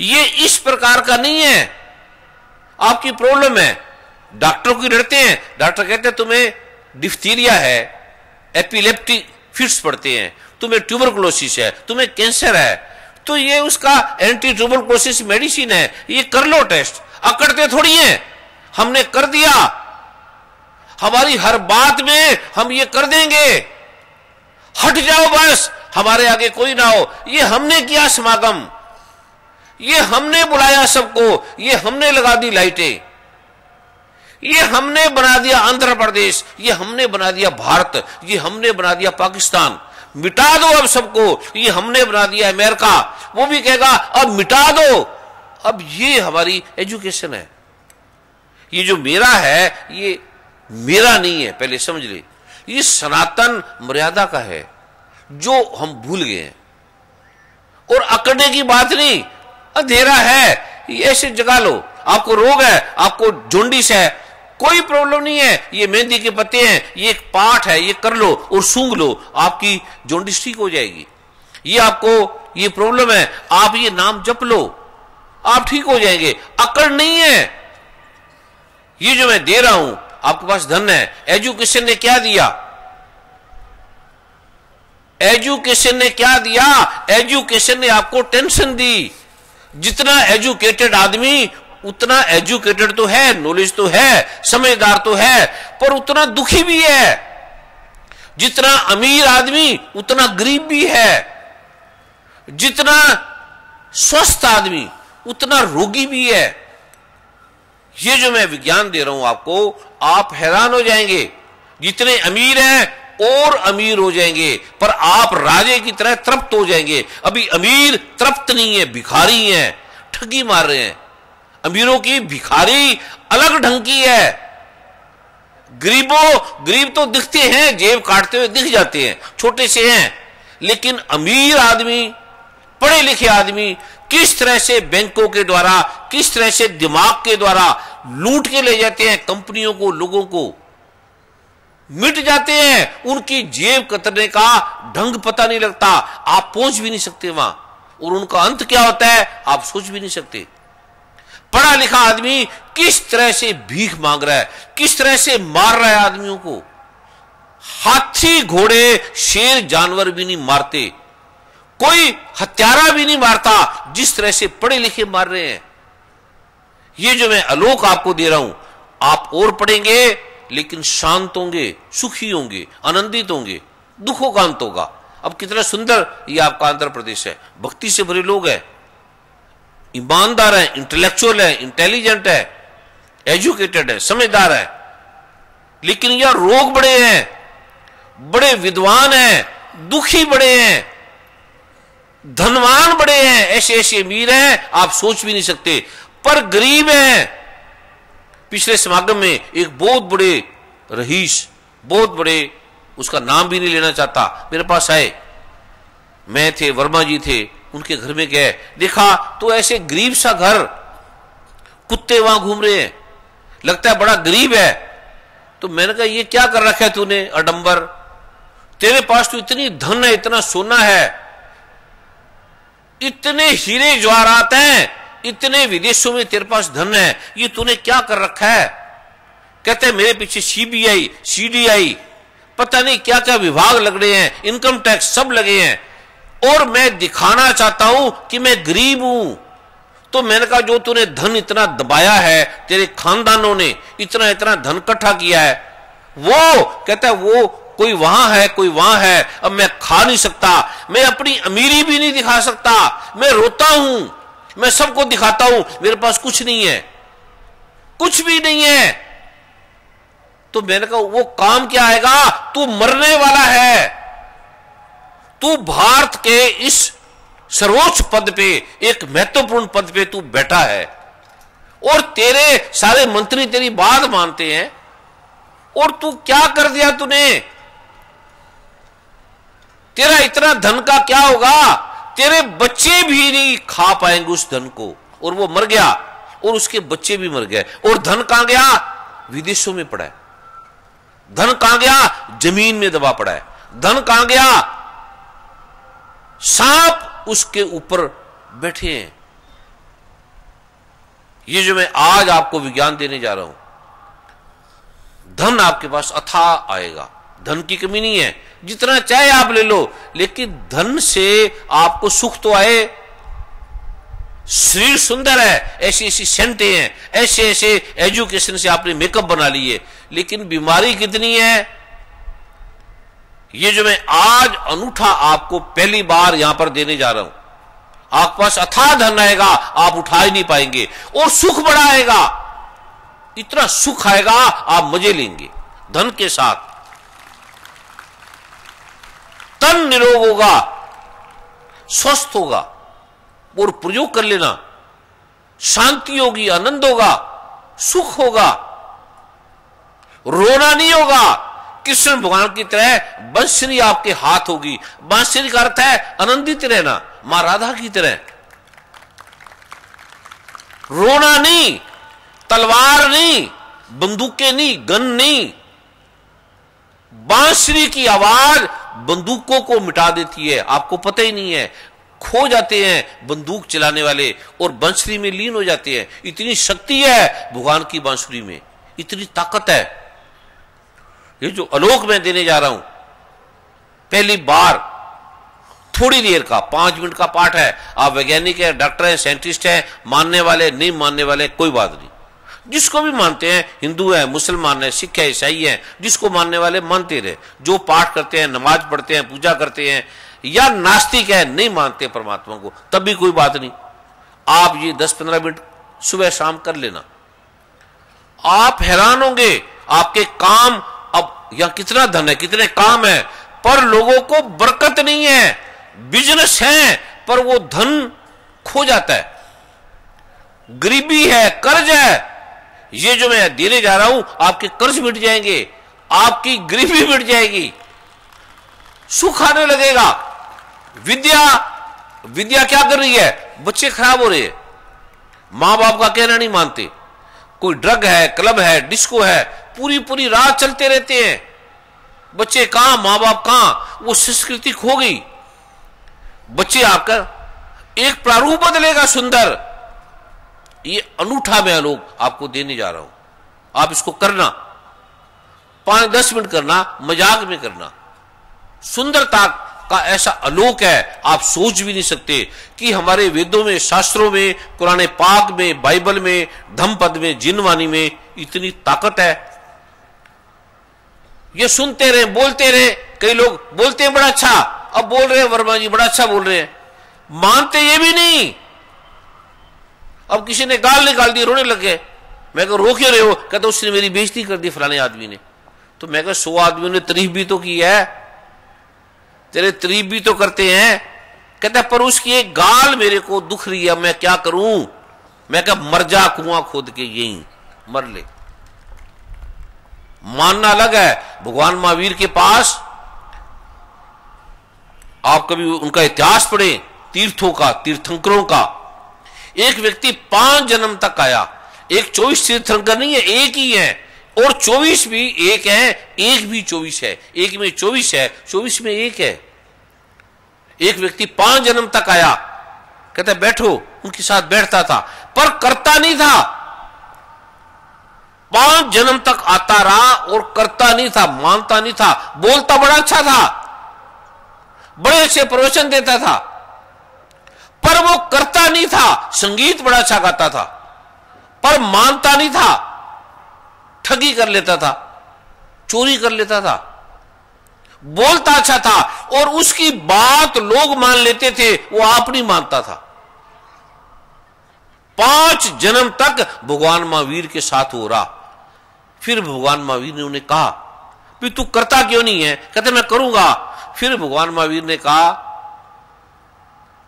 ये इस प्रकार का नहीं है। आपकी प्रॉब्लम है, डॉक्टरों की डरते हैं, डॉक्टर कहते हैं तुम्हें डिफ्थीरिया है, एपिलेप्टिक फिट्स पड़ते हैं, तुम्हें ट्यूबरकुलोसिस है, तुम्हें कैंसर है, तो ये उसका एंटी ट्यूबरकुलोसिस मेडिसिन है, ये कर लो टेस्ट। अकड़ते थोड़ी हैं, हमने कर दिया। हमारी हर बात में हम ये कर देंगे, हट जाओ बस, हमारे आगे कोई ना हो। ये हमने किया समागम, ये हमने बुलाया सबको, ये हमने लगा दी लाइटें, ये हमने बना दिया आंध्र प्रदेश, ये हमने बना दिया भारत, ये हमने बना दिया पाकिस्तान। मिटा दो अब सबको, ये हमने बना दिया अमेरिका, वो भी कहेगा अब मिटा दो। अब ये हमारी एजुकेशन है। ये जो मेरा है ये मेरा नहीं है, पहले समझ ले। ये सनातन मर्यादा का है जो हम भूल गए हैं। और अकड़ने की बात नहीं, अंधेरा है ये ऐसे जगा लो। आपको रोग है, आपको जॉन्डिस है, कोई प्रॉब्लम नहीं है, ये मेहंदी के पत्ते हैं, ये एक पाठ है, ये कर लो और सूंघ लो, आपकी जॉन्डिस ठीक हो जाएगी। ये आपको ये प्रॉब्लम है, आप ये नाम जप लो, आप ठीक हो जाएंगे। अकड़ नहीं है। ये जो मैं दे रहा हूं, आपके पास धन है। एजुकेशन ने क्या दिया? एजुकेशन ने क्या दिया? एजुकेशन ने आपको टेंशन दी। जितना एजुकेटेड आदमी उतना एजुकेटेड तो है, नॉलेज तो है, समझदार तो है, पर उतना दुखी भी है। जितना अमीर आदमी उतना गरीब भी है, जितना स्वस्थ आदमी उतना रोगी भी है। ये जो मैं विज्ञान दे रहा हूं आपको, आप हैरान हो जाएंगे। जितने अमीर हैं और अमीर हो जाएंगे, पर आप राजे की तरह तृप्त हो जाएंगे। अभी अमीर तृप्त नहीं है, भिखारी हैं, ठगी मार रहे हैं। अमीरों की भिखारी अलग ढंग की है। गरीब तो दिखते हैं, जेब काटते हुए दिख जाते हैं, छोटे से हैं, लेकिन अमीर आदमी, पढ़े लिखे आदमी किस तरह से बैंकों के द्वारा, किस तरह से दिमाग के द्वारा लूट के ले जाते हैं कंपनियों को, लोगों को मिट जाते हैं। उनकी जेब कतरने का ढंग पता नहीं लगता, आप पहुंच भी नहीं सकते वहां, और उनका अंत क्या होता है आप सोच भी नहीं सकते। पढ़ा लिखा आदमी किस तरह से भीख मांग रहा है, किस तरह से मार रहा है आदमियों को। हाथी, घोड़े, शेर, जानवर भी नहीं मारते, कोई हत्यारा भी नहीं मारता जिस तरह से पढ़े लिखे मार रहे हैं। ये जो मैं आलोक आपको दे रहा हूं, आप और पढ़ेंगे लेकिन शांत होंगे, सुखी होंगे, आनंदित होंगे, दुखों का अंत होगा। अब कितना सुंदर ये आपका आंध्र प्रदेश है, भक्ति से भरे लोग हैं, ईमानदार है, इंटेलेक्चुअल है, इंटेलिजेंट है, एजुकेटेड है, समझदार है, लेकिन यह रोग बड़े हैं, बड़े विद्वान हैं, दुखी बड़े हैं। धनवान बड़े हैं, ऐसे ऐसे अमीर हैं आप सोच भी नहीं सकते, पर गरीब हैं। पिछले समागम में एक बहुत बड़े रईस, बहुत बड़े, उसका नाम भी नहीं लेना चाहता, मेरे पास आए, मैं थे, वर्मा जी थे, उनके घर में गए, देखा तो ऐसे गरीब सा घर, कुत्ते वहां घूम रहे हैं, लगता है बड़ा गरीब है। तो मैंने कहा ये क्या कर रखा है तूने अडंबर, तेरे पास तो इतनी धन है, इतना सोना है, इतने हीरे जवाहरात हैं, इतने विदेशों में तेरे पास धन है, ये तूने क्या कर रखा है। कहते हैं मेरे पीछे सीबीआई, सीडीआई, पता नहीं क्या क्या विभाग लग रहे हैं, इनकम टैक्स सब लगे हैं, और मैं दिखाना चाहता हूं कि मैं गरीब हूं। तो मैंने कहा जो तूने धन इतना दबाया है, तेरे खानदानों ने इतना इतना धन इकट्ठा किया है, वो कहता है वो कोई वहां है, कोई वहां है, अब मैं खा नहीं सकता, मैं अपनी अमीरी भी नहीं दिखा सकता, मैं रोता हूं, मैं सबको दिखाता हूं मेरे पास कुछ नहीं है, कुछ भी नहीं है। तो मैंने कहा वो काम क्या आएगा, तू मरने वाला है, तू भारत के इस सर्वोच्च पद पे, एक महत्वपूर्ण पद पे तू बैठा है, और तेरे सारे मंत्री तेरी बात मानते हैं, और तू क्या कर दिया तूने, तेरा इतना धन का क्या होगा, तेरे बच्चे भी नहीं खा पाएंगे उस धन को। और वो मर गया, और उसके बच्चे भी मर गए, और धन कहां गया, विदेशों में पड़ा है, धन कहां गया, जमीन में दबा पड़ा है, धन कहां गया, सांप उसके ऊपर बैठे हैं। ये जो मैं आज आपको विज्ञान देने जा रहा हूं, धन आपके पास अथाह आएगा, धन की कमी नहीं है, जितना चाहे आप ले लो, लेकिन धन से आपको सुख तो आए, शरीर सुंदर है, ऐसी ऐसी सेंटें हैं, ऐसे ऐसे एजुकेशन से आपने मेकअप बना लिए, लेकिन बीमारी कितनी है। ये जो मैं आज अनूठा आपको पहली बार यहां पर देने जा रहा हूं, आपके पास अथाह धन आएगा, आप उठा ही नहीं पाएंगे, और सुख बड़ा आएगा, इतना सुख आएगा आप मजे लेंगे धन के साथ। तन निरोग होगा, स्वस्थ होगा, और प्रयोग कर लेना, शांति होगी, आनंद होगा, सुख होगा, रोना नहीं होगा। कृष्ण भगवान की तरह बांसुरी आपके हाथ होगी, बांसुरी का अर्थ है आनंदित रहना, मां राधा की तरह। रोना नहीं, तलवार नहीं, बंदूकें नहीं, गन नहीं, बांसुरी की आवाज बंदूकों को मिटा देती है, आपको पता ही नहीं है, खो जाते हैं बंदूक चलाने वाले और बांसुरी में लीन हो जाते हैं। इतनी शक्ति है भगवान की बांसुरी में, इतनी ताकत है। ये जो आलोक मैं देने जा रहा हूं, पहली बार थोड़ी देर का 5 मिनट का पाठ है, आप वैज्ञानिक है, डॉक्टर है, साइंटिस्ट है, मानने वाले नहीं मानने वाले कोई बात नहीं, जिसको भी मानते हैं, हिंदू है, मुसलमान है, सिख है, ईसाई है, जिसको मानने वाले मानते रहे, जो पाठ करते हैं, नमाज पढ़ते हैं, पूजा करते हैं, या नास्तिक है, नहीं मानते परमात्मा को, तब भी कोई बात नहीं। आप ये 10-15 मिनट सुबह शाम कर लेना, आप हैरान होंगे, आपके काम, अब यहां कितना धन है, कितने काम है, पर लोगों को बरकत नहीं है, बिजनेस है पर वो धन खो जाता है, गरीबी है, कर्ज है। ये जो मैं देने जा रहा हूं, आपके कर्ज मिट जाएंगे, आपकी गरीबी मिट जाएगी, सुख आने लगेगा। विद्या क्या कर रही है, बच्चे खराब हो रहे हैं, मां बाप का कहना नहीं मानते, कोई ड्रग है, क्लब है, डिस्को है, पूरी पूरी रात चलते रहते हैं, बच्चे कहां, मां बाप कहां, वो संस्कृति खो गई। बच्चे आपका एक प्रारूप बदलेगा सुंदर। ये अनूठा मैं आलोक आपको देने जा रहा हूं, आप इसको करना, 5-10 मिनट करना, मजाक में करना। सुंदरता का ऐसा आलोक है, आप सोच भी नहीं सकते कि हमारे वेदों में, शास्त्रों में, कुरान पाक में, बाइबल में, धम्मपद में, जिनवाणी में इतनी ताकत है। ये सुनते रहे, बोलते रहे, कई लोग बोलते हैं बड़ा अच्छा, अब बोल रहे हैं वर्मा जी बड़ा अच्छा बोल रहे हैं, मानते ये भी नहीं। अब किसी ने गाल निकाल दी, रोने लग गए, मैं कहा रो क्यों रहे हो, कहते उसने मेरी बेइज्जती कर दी फलाने आदमी ने। तो मैं कहा 100 आदमियों ने तारीफ भी तो की है, तेरे तारीफ भी तो करते हैं, कहता है पर उसकी एक गाल मेरे को दुख रही है, मैं क्या करूं। मैं क्या, मर जा कुआं खोद के यहीं मर ले। मानना अलग है। भगवान महावीर के पास आप कभी उनका इतिहास पढ़े, तीर्थों का, तीर्थंकरों का। एक व्यक्ति 5 जन्म तक आया। एक 24 तीर्थंकर नहीं है, एक ही है, और 24 भी एक है, एक भी 24 है। एक में 24 है, 24 में एक है। एक व्यक्ति 5 जन्म तक आया, कहता है बैठो, उनके साथ बैठता था पर करता नहीं था। 5 जन्म तक आता रहा और करता नहीं था, मानता नहीं था। बोलता बड़ा अच्छा था, बड़े अच्छे प्रवचन देता था, पर वो करता नहीं था। संगीत बड़ा अच्छा गाता था पर मानता नहीं था। ठगी कर लेता था, चोरी कर लेता था। बोलता अच्छा था और उसकी बात लोग मान लेते थे, वो आप नहीं मानता था। 5 जन्म तक भगवान महावीर के साथ हो रहा। फिर भगवान महावीर ने उन्हें कहा भी तू करता क्यों नहीं है। कहते मैं करूंगा। फिर भगवान महावीर ने कहा,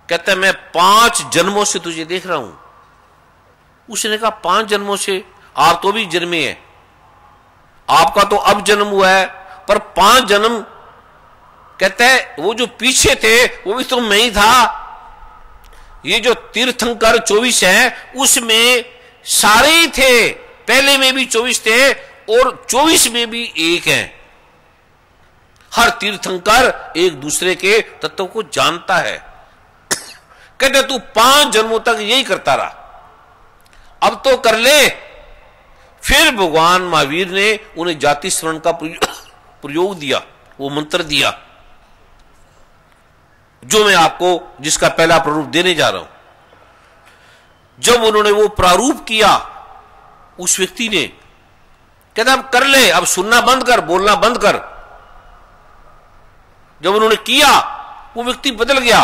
कहते मैं 5 जन्मों से तुझे देख रहा हूं। उसने कहा 5 जन्मों से? आप तो भी जन्मे हैं, आपका तो अब जन्म हुआ है, पर 5 जन्म कहते हैं वो जो पीछे थे वो भी तो मैं ही था। ये जो तीर्थंकर 24 है उसमें सारे ही थे, पहले में भी 24 थे और 24 में भी एक है। हर तीर्थंकर एक दूसरे के तत्व को जानता है। कहते तू 5 जन्मों तक यही करता रहा, अब तो कर ले। फिर भगवान महावीर ने उन्हें जाति स्मरण का प्रयोग दिया, वो मंत्र दिया जो मैं आपको जिसका पहला प्रारूप देने जा रहा हूं। जब उन्होंने वो प्रारूप किया, उस व्यक्ति ने कहता अब कर ले, अब सुनना बंद कर, बोलना बंद कर। जब उन्होंने किया, वो व्यक्ति बदल गया।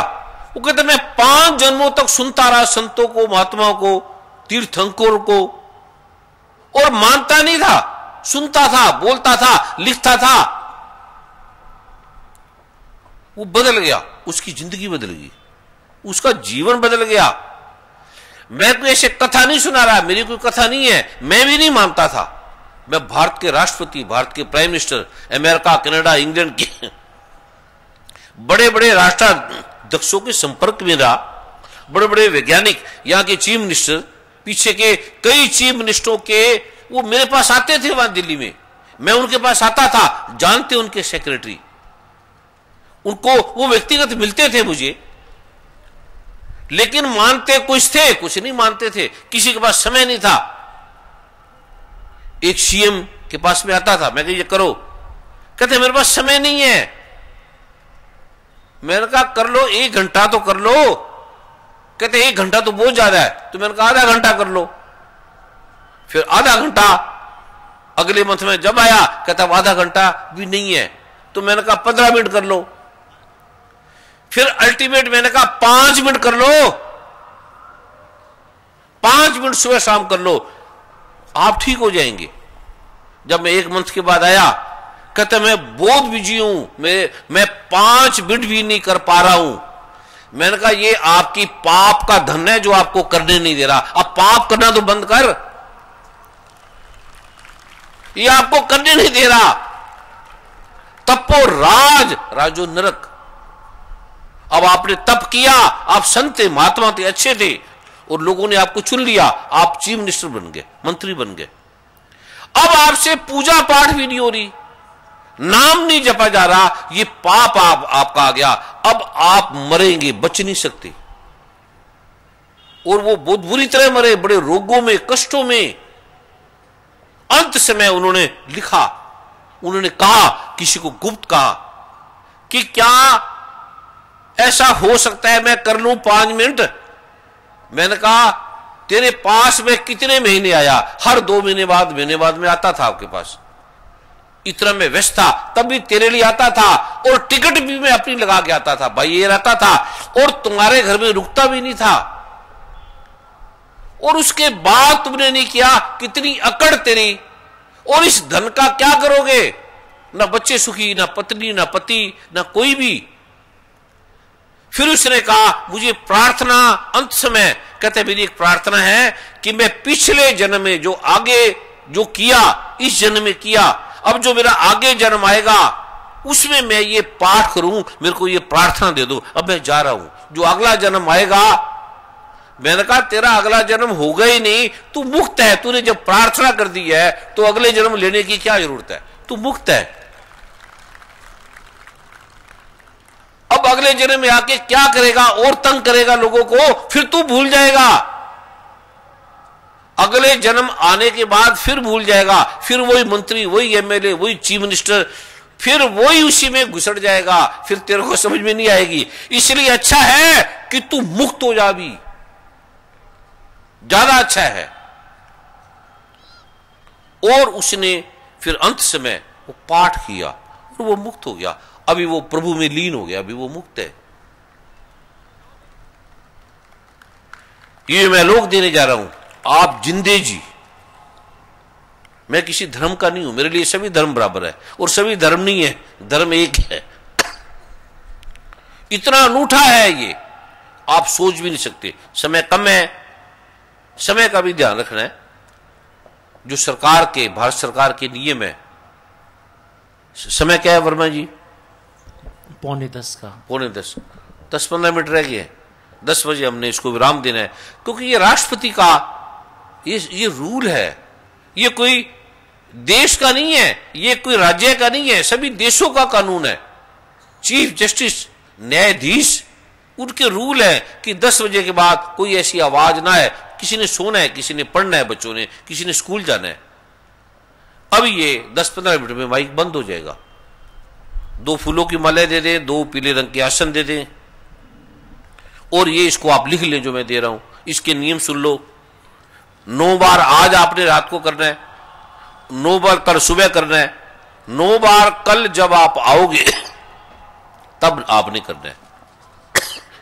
वो कहता मैं 5 जन्मों तक सुनता रहा संतों को, महात्माओं को, तीर्थंकरों को, और मानता नहीं था। सुनता था, बोलता था, लिखता था। वो बदल गया, उसकी जिंदगी बदल गई, उसका जीवन बदल गया। मैं कोई ऐसे कथा नहीं सुना रहा, मेरी कोई कथा नहीं है, मैं भी नहीं मानता था। मैं भारत के राष्ट्रपति, भारत के prime minister, America, Canada, England के बड़े बड़े राष्ट्राध्यक्षों के संपर्क में रहा। बड़े बड़े वैज्ञानिक, यहाँ के चीफ मिनिस्टर, पीछे के कई चीफ मिनिस्टरों के वो मेरे पास आते थे वहां दिल्ली में, मैं उनके पास आता था। जानते उनके सेक्रेटरी, उनको वो व्यक्तिगत मिलते थे मुझे, लेकिन मानते कुछ थे, कुछ नहीं मानते थे। किसी के पास समय नहीं था। एक सीएम के पास में आता था, मैं कहा ये करो, कहते मेरे पास समय नहीं है। मैंने कहा कर लो, 1 घंटा तो कर लो। कहते 1 घंटा तो बहुत ज्यादा है। तो मैंने कहा आधा घंटा कर लो। फिर आधा घंटा अगले मंथ में जब आया, कहता आधा घंटा भी नहीं है। तो मैंने कहा 15 मिनट कर लो। फिर अल्टीमेट मैंने कहा 5 मिनट कर लो, 5 मिनट सुबह शाम कर लो, आप ठीक हो जाएंगे। जब मैं 1 मंथ के बाद आया, कहते मैं बहुत बिजी हूं, मैं 5 मिनट भी नहीं कर पा रहा हूं। मैंने कहा ये आपकी पाप का धन है जो आपको करने नहीं दे रहा। अब पाप करना तो बंद कर, ये आपको करने नहीं दे रहा। तपो राज, राजो नरक। अब आपने तप किया, आप संत थे, महात्मा थे, अच्छे थे, और लोगों ने आपको चुन लिया, आप चीफ मिनिस्टर बन गए, मंत्री बन गए। अब आपसे पूजा पाठ भी नहीं हो रही, नाम नहीं जपा जा रहा, ये पाप आपका आ गया। अब आप मरेंगे, बच नहीं सकते। और वो बहुत बुरी तरह मरे, बड़े रोगों में, कष्टों में। अंत समय उन्होंने लिखा, उन्होंने कहा, किसी को गुप्त कहा कि क्या ऐसा हो सकता है मैं कर लूं 5 मिनट। मैंने कहा तेरे पास में कितने महीने आया? हर 2 महीने बाद में आता था आपके पास। इतना मैं व्यस्त था, तब भी तेरे लिए आता था, और टिकट भी मैं अपनी लगा के आता था, भाई ये रहता था, और तुम्हारे घर में रुकता भी नहीं था। और उसके बाद तुमने नहीं किया, कितनी अकड़ तेरी। और इस धन का क्या करोगे? ना बच्चे सुखी, ना पत्नी, ना पति, ना कोई भी। फिर उसने कहा मुझे प्रार्थना, अंत समय कहते मेरी एक प्रार्थना है कि मैं पिछले जन्म में जो आगे जो किया इस जन्म में किया, अब जो मेरा आगे जन्म आएगा उसमें मैं ये पाठ करूं, मेरे को ये प्रार्थना दे दो, अब मैं जा रहा हूं। जो अगला जन्म आएगा, मैंने कहा तेरा अगला जन्म होगा ही नहीं, तू मुक्त है, तूने जब प्रार्थना कर दी है तो अगले जन्म लेने की क्या जरूरत है, तू मुक्त है। अब अगले जन्म में आके क्या करेगा, और तंग करेगा लोगों को, फिर तू भूल जाएगा। अगले जन्म आने के बाद फिर भूल जाएगा, फिर वही मंत्री, वही एमएलए, वही चीफ मिनिस्टर, फिर वही उसी में घुसड़ जाएगा, फिर तेरे को समझ में नहीं आएगी। इसलिए अच्छा है कि तू मुक्त हो जा, भी ज्यादा अच्छा है। और उसने फिर अंत समय वो पाठ किया और वो मुक्त हो गया। अभी वो प्रभु में लीन हो गया, अभी वो मुक्त है। ये मैं लोग देने जा रहा हूं, आप जिंदे जी। मैं किसी धर्म का नहीं हूं, मेरे लिए सभी धर्म बराबर है, और सभी धर्म नहीं है, धर्म एक है। इतना अनूठा है ये, आप सोच भी नहीं सकते। समय कम है, समय का भी ध्यान रखना है। जो सरकार के, भारत सरकार के नियम है, समय क्या है वर्मा जी? 9:45 का, 9:45, 10-15 मिनट रह गए। 10 बजे हमने इसको विराम देना है, क्योंकि ये राष्ट्रपति का ये रूल है। ये कोई देश का नहीं है, ये कोई राज्य का नहीं है, सभी देशों का कानून है। चीफ जस्टिस, न्यायाधीश, उनके रूल है कि 10 बजे के बाद कोई ऐसी आवाज ना है। किसी ने सोना है, किसी ने पढ़ना है, बच्चों ने, किसी ने स्कूल जाना है। अब ये 10-15 मिनट में माइक बंद हो जाएगा। 2 फूलों की माला दे दें, 2 पीले रंग के आसन दे दें, और ये इसको आप लिख लें जो मैं दे रहा हूं। इसके नियम सुन लो। 9 बार आज आपने रात को करना है, 9 बार कल सुबह करना है, 9 बार कल जब आप आओगे तब आपने करना है।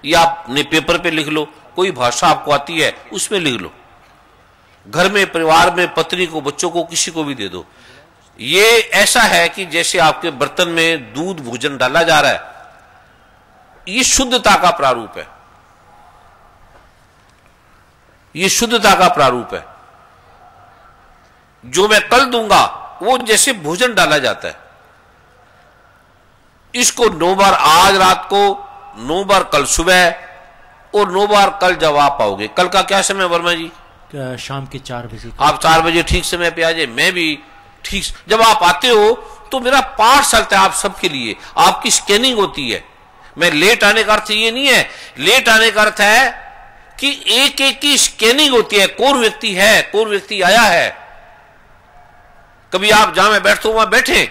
ये आपने पेपर पे लिख लो, कोई भाषा आपको आती है उसमें लिख लो। घर में, परिवार में, पत्नी को, बच्चों को, किसी को भी दे दो। ये ऐसा है कि जैसे आपके बर्तन में दूध भोजन डाला जा रहा है। ये शुद्धता का प्रारूप है, ये शुद्धता का प्रारूप है। जो मैं कल दूंगा वो जैसे भोजन डाला जाता है। इसको 9 बार आज रात को, 9 बार कल सुबह, और 9 बार कल जब आप आओगे। कल का क्या समय वर्मा जी? शाम के 4 बजे। आप 4 बजे ठीक समय पे आ जाए, मैं भी ठीक। जब आप आते हो तो मेरा पाठ चलता है आप सबके लिए, आपकी स्कैनिंग होती है। मैं लेट आने का अर्थ ये नहीं है, लेट आने का अर्थ है कि एक एक की स्कैनिंग होती है। कौन व्यक्ति है, कौन व्यक्ति आया है। कभी आप जहां मैं बैठता हूं वहां बैठे,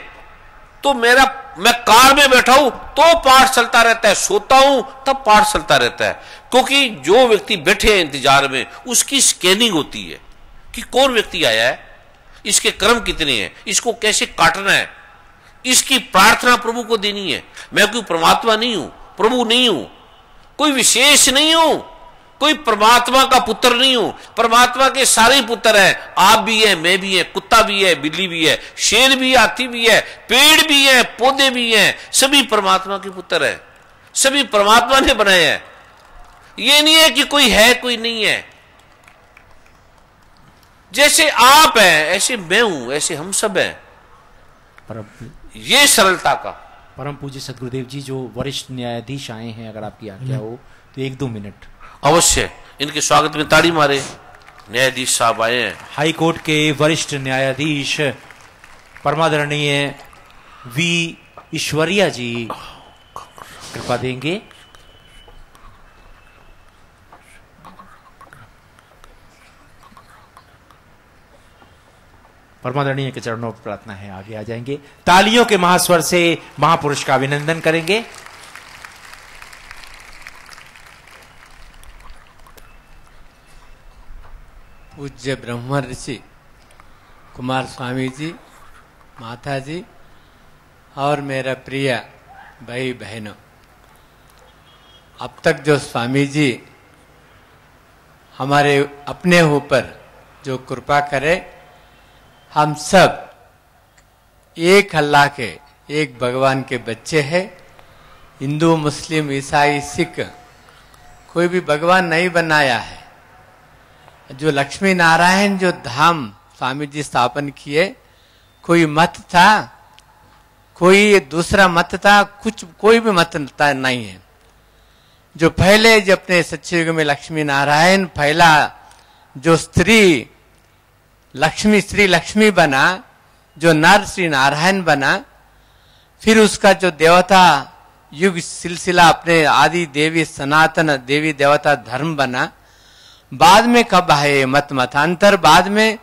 तो मैं कार में बैठा हूं तो पाठ चलता रहता है, सोता हूं तब पाठ चलता रहता है। क्योंकि जो व्यक्ति बैठे हैं इंतजार में, उसकी स्कैनिंग होती है कि कौन व्यक्ति आया है, इसके कर्म कितने हैं, इसको कैसे काटना है, इसकी प्रार्थना प्रभु को देनी है। मैं कोई परमात्मा नहीं हूं, प्रभु नहीं हूं, कोई विशेष नहीं हूं, कोई परमात्मा का पुत्र नहीं हूं। परमात्मा के सारे पुत्र हैं, आप भी हैं, मैं भी है, कुत्ता भी है, बिल्ली भी है, शेर भी, हाथी भी है, पेड़ भी है, पौधे भी हैं, सभी परमात्मा के पुत्र हैं, सभी परमात्मा ने बनाए हैं। ये नहीं है कि कोई है कोई नहीं है। जैसे आप हैं ऐसे मैं हूं, ऐसे हम सब हैं। ये सरलता का। परम पूज्य सदगुरुदेव जी, जो वरिष्ठ न्यायाधीश आए हैं, अगर आपकी आज्ञा हो तो 1-2 मिनट अवश्य इनके स्वागत में ताड़ी मारे। न्यायाधीश साहब आए हैं, हाई कोर्ट के वरिष्ठ न्यायाधीश परमादरणीय वी ईश्वरिया जी कृपा देंगे। परमादरणीय के चरणों पर प्रार्थना है, आगे आ जाएंगे। तालियों के महास्वर से महापुरुष का अभिनंदन करेंगे। पूज्य ब्रह्म ऋषि कुमार स्वामी जी, माता जी और मेरा प्रिय भाई बहनों, अब तक जो स्वामी जी हमारे अपने ऊपर जो कृपा करे, हम सब एक अल्लाह के, एक भगवान के बच्चे हैं। हिंदू, मुस्लिम, ईसाई, सिख कोई भी भगवान नहीं बनाया है। जो लक्ष्मी नारायण जो धाम स्वामी जी स्थापन किए, कोई मत था, कोई दूसरा मत था, कुछ कोई भी मत नहीं है। जो पहले जो अपने सच्चे युग में लक्ष्मी नारायण पहला जो स्त्री लक्ष्मी बना, जो नर श्री नारायण बना, फिर उसका जो देवता युग सिलसिला अपने आदि देवी सनातन देवी देवता धर्म बना। बाद में कब है मतांतर? बाद में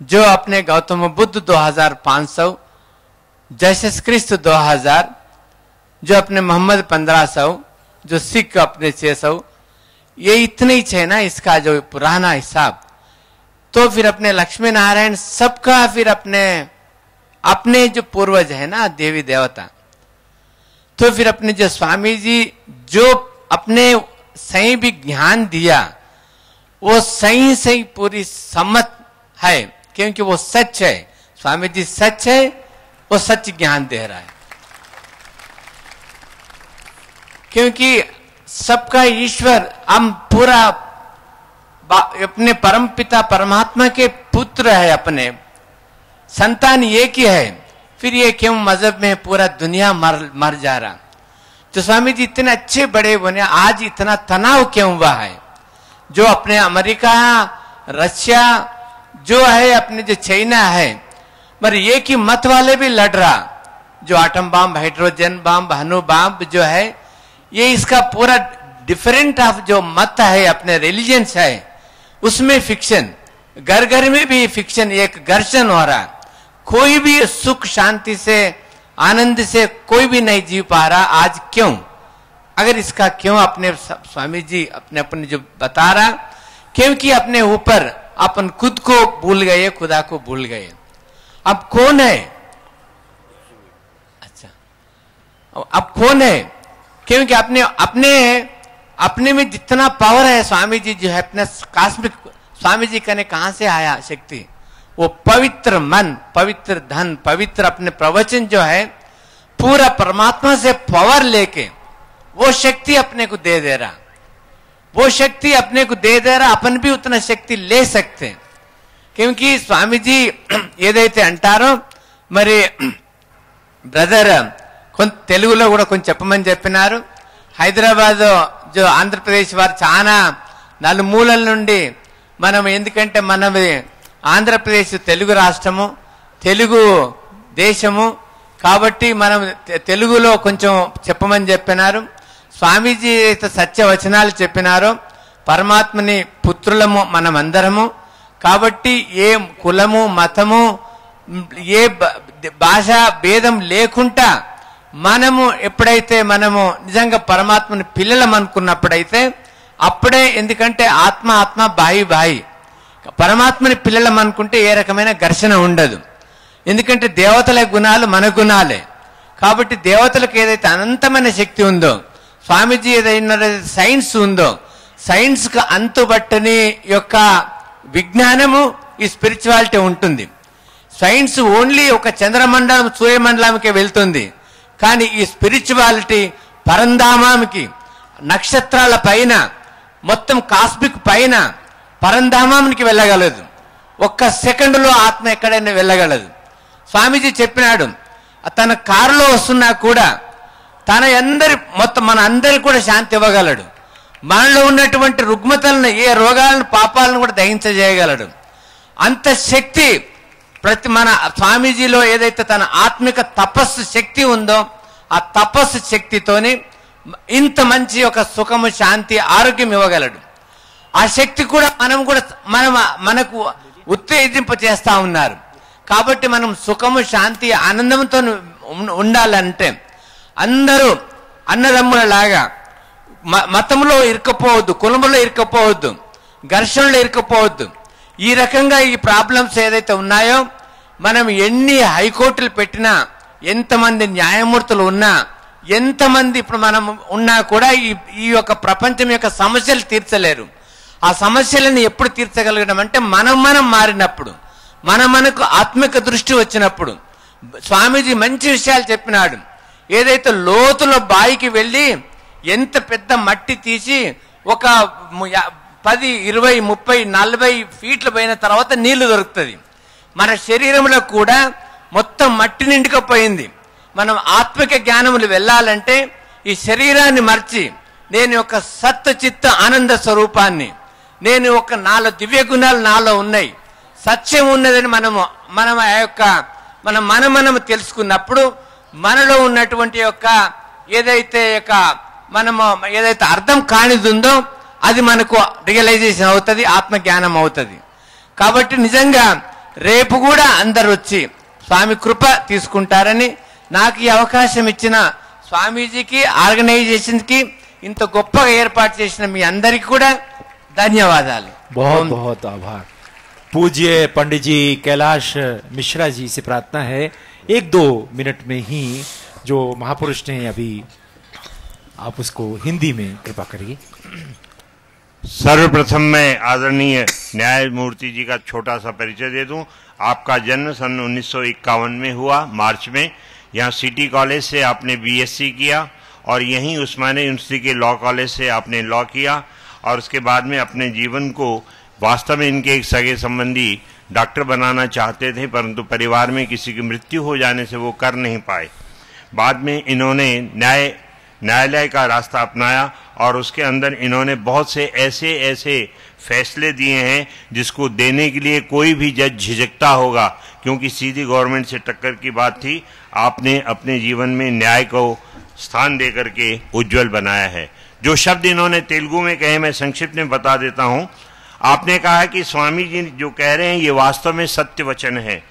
जो अपने गौतम बुद्ध 2500, जैसे क्रिस्त 2000, जो अपने मोहम्मद 1500, जो सिख अपने 600, ये इतने ही है ना इसका जो पुराना हिसाब। तो फिर अपने लक्ष्मी नारायण सबका फिर अपने जो पूर्वज है ना देवी देवता, तो फिर अपने जो स्वामी जी जो अपने सही भी ज्ञान दिया, वो सही पूरी सम्मत है, क्योंकि वो सच है। स्वामी जी सच है, वो सच ज्ञान दे रहा है। क्योंकि सबका ईश्वर, हम पूरा अपने परम पिता परमात्मा के पुत्र है, अपने संतान एक ही है। फिर ये क्यों मजहब में पूरा दुनिया मर जा रहा? तो स्वामी जी इतने अच्छे बड़े बने, आज इतना तनाव क्यों हुआ है? जो अपने अमेरिका, रशिया जो है, अपने जो चाइना है, मगर एक ही मत वाले भी लड़ रहा। जो एटम बम, हाइड्रोजन बम, अणु बम जो है, ये इसका पूरा डिफरेंट ऑफ जो मत है, अपने रिलीजन्स है, उसमें फिक्शन, घर घर में भी फिक्शन, एक घर्षण हो रहा। कोई भी सुख शांति से आनंद से कोई भी नहीं जी पा रहा। आज क्यों? अगर इसका क्यों अपने स्वामी जी अपने जो बता रहा, क्योंकि अपने ऊपर अपन खुद को भूल गए, खुदा को भूल गए। अब कौन है? अच्छा, अब कौन है? क्योंकि अपने में जितना पावर है, स्वामी जी जो है अपने कॉस्मिक, स्वामी जी कहने कहां से आया शक्ति? वो पवित्र मन, पवित्र धन, पवित्र अपने प्रवचन जो है, पूरा परमात्मा से पावर लेके वो शक्ति अपने को दे दे रहा। वो शक्ति अपने को दे दे रहा, अपन भी उतना शक्ति ले सकते हैं। क्योंकि स्वामी जी ఏదైతే అంటారో, మరి బ్రదర్ తెలుగులో కూడా కొంచెం చెప్పమని చెప్పినారు. హైదరాబాద్ जो ఆంధ్రప్రదేశ్ వారు చాలా నలుమూలల నుండి మనం, ఎందుకంటే మనది ఆంధ్రప్రదేశ్ తెలుగు రాష్ట్రము, తెలుగు దేశము కాబట్టి మనం తెలుగులో కొంచెం చెప్పమని చెప్పినారు. స్వామీజీ అయితే సత్య వచనాలు చెప్పినారో, పరమాత్మని పుత్రులము మనమందరము కాబట్టి ఏ కులము మతము ఏ భాషా భేదం లేకుండా మనము ఎప్పుడైతే మనము నిజంగా పరమాత్మని పిల్లలం అనుకున్నప్పుడైతే అప్పుడే, ఎందుకంటే ఆత్మ బాయి పరమాత్మని పిల్లలం అనుకుంటే ఏ రకమైన ఘర్షణ ఉండదు. ఎందుకంటే దేవతల గుణాలు మన గుణాలే కాబట్టి దేవతలకు ఏదైతే అనంతమైన శక్తి ఉందో, స్వామీజీ ఏదైనా సైన్స్ ఉందో, సైన్స్ కు అంతుబట్టని యొక్క విజ్ఞానము ఈ స్పిరిచువాలిటీ ఉంటుంది. సైన్స్ ఓన్లీ ఒక చంద్రమండలం సూర్యమండలంకే వెళ్తుంది, కానీ ఈ స్పిరిచువాలిటీ పరంధామానికి, నక్షత్రాల పైన, మొత్తం కాస్మిక్ పైన పరంధామానికి వెళ్ళగలదు. ఒక్క సెకండ్లో ఆత్మ ఎక్కడైనా వెళ్ళగలదు. స్వామీజీ చెప్పినాడు, తన కారులో వస్తున్నా కూడా తన మొత్తం మన అందరికి కూడా శాంతి ఇవ్వగలడు. మనలో ఉన్నటువంటి రుగ్మతలను, ఏ రోగాలను, పాపాలను కూడా దహించజేయగలడు. అంత శక్తి ప్రతి మన స్వామీజీలో ఏదైతే తన ఆత్మిక తపస్సు శక్తి ఉందో, ఆ తపస్సు శక్తితోని ఇంత మంచి ఒక సుఖము, శాంతి, ఆరోగ్యం ఇవ్వగలడు. ఆ శక్తి కూడా మనకు ఉత్తేజింప చేస్తా ఉన్నారు. కాబట్టి మనం సుఖము, శాంతి, ఆనందంతో ఉండాలంటే అందరూ అన్నదమ్ములలాగా మతంలో ఇరుకపోవద్దు, కులంలో ఇరుకపోవద్దు, ఘర్షణలో ఇరుకపోవద్దు. ఈ రకంగా ఈ ప్రాబ్లమ్స్ ఏదైతే ఉన్నాయో, మనం ఎన్ని హైకోర్టులు పెట్టినా, ఎంతమంది న్యాయమూర్తులు ఉన్నా, ఎంతమంది ఇప్పుడు మనం ఉన్నా కూడా ఈ యొక్క ప్రపంచం యొక్క సమస్యలు తీర్చలేరు. ఆ సమస్యలను ఎప్పుడు తీర్చగలగడం అంటే మనం మారినప్పుడు, మనకు ఆత్మిక దృష్టి వచ్చినప్పుడు. స్వామీజీ మంచి విషయాలు చెప్పినాడు. ఏదైతే లోతులో బాయికి వెళ్ళి ఎంత పెద్ద మట్టి తీసి ఒక 10, 20, 30, 40 ఫీట్ల పోయిన తర్వాత నీళ్లు దొరుకుతుంది. మన శరీరంలో కూడా మొత్తం మట్టి నిండుకపోయింది. మనం ఆత్మిక జ్ఞానములు వెళ్ళాలంటే ఈ శరీరాన్ని మర్చి నేను ఒక సత్వ చిత్త ఆనంద స్వరూపాన్ని, నేను ఒక 4 దివ్య గుణాలు నాలో ఉన్నాయి, సత్యం ఉన్నదని మనం ఆ యొక్క మనం తెలుసుకున్నప్పుడు మనలో ఉన్నటువంటి యొక్క ఏదైతే అర్థం కానిది ఉందో అది మనకు రియలైజేషన్ అవుతుంది, ఆత్మజ్ఞానం అవుతుంది. కాబట్టి నిజంగా రేపు కూడా అందరు వచ్చి స్వామి కృప తీసుకుంటారని నాకు ఈ అవకాశం ఇచ్చిన స్వామీజీకి, ఆర్గనైజేషన్ కి, ఇంత గొప్పగా ఏర్పాటు చేసిన మీ అందరికీ కూడా ధన్యవాదాలు. बहुत बहुत आभार. पूज्य पंडित जी कैलाश मिश्रा जी से प्रार्थना है 1-2 मिनट में ही जो महापुरुष ने अभी आप उसको हिंदी में कृपा करिए. सर्वप्रथम मैं आदरणीय न्यायमूर्ति जी का छोटा सा परिचय दे दूं. आपका जन्म सन 1951 में हुआ, मार्च में. यहाँ सिटी कॉलेज से आपने बीएससी किया और यहीं उस्मानिया यूनिवर्सिटी के लॉ कॉलेज से आपने लॉ किया और उसके बाद में अपने जीवन को वास्तव में इनके एक सगे संबंधी डॉक्टर बनाना चाहते थे, परंतु परिवार में किसी की मृत्यु हो जाने से वो कर नहीं पाए. बाद में इन्होंने न्यायालय का रास्ता अपनाया और उसके अंदर इन्होंने बहुत से ऐसे फैसले दिए हैं जिसको देने के लिए कोई भी जज झिझकता होगा, क्योंकि सीधी गवर्नमेंट से टक्कर की बात थी. आपने अपने जीवन में न्याय को स्थान देकर के उज्जवल बनाया है. जो शब्द इन्होंने तेलुगु में कहे मैं संक्षिप्त में बता देता हूं. आपने कहा कि स्वामी जी जो कह रहे हैं ये वास्तव में सत्य वचन है.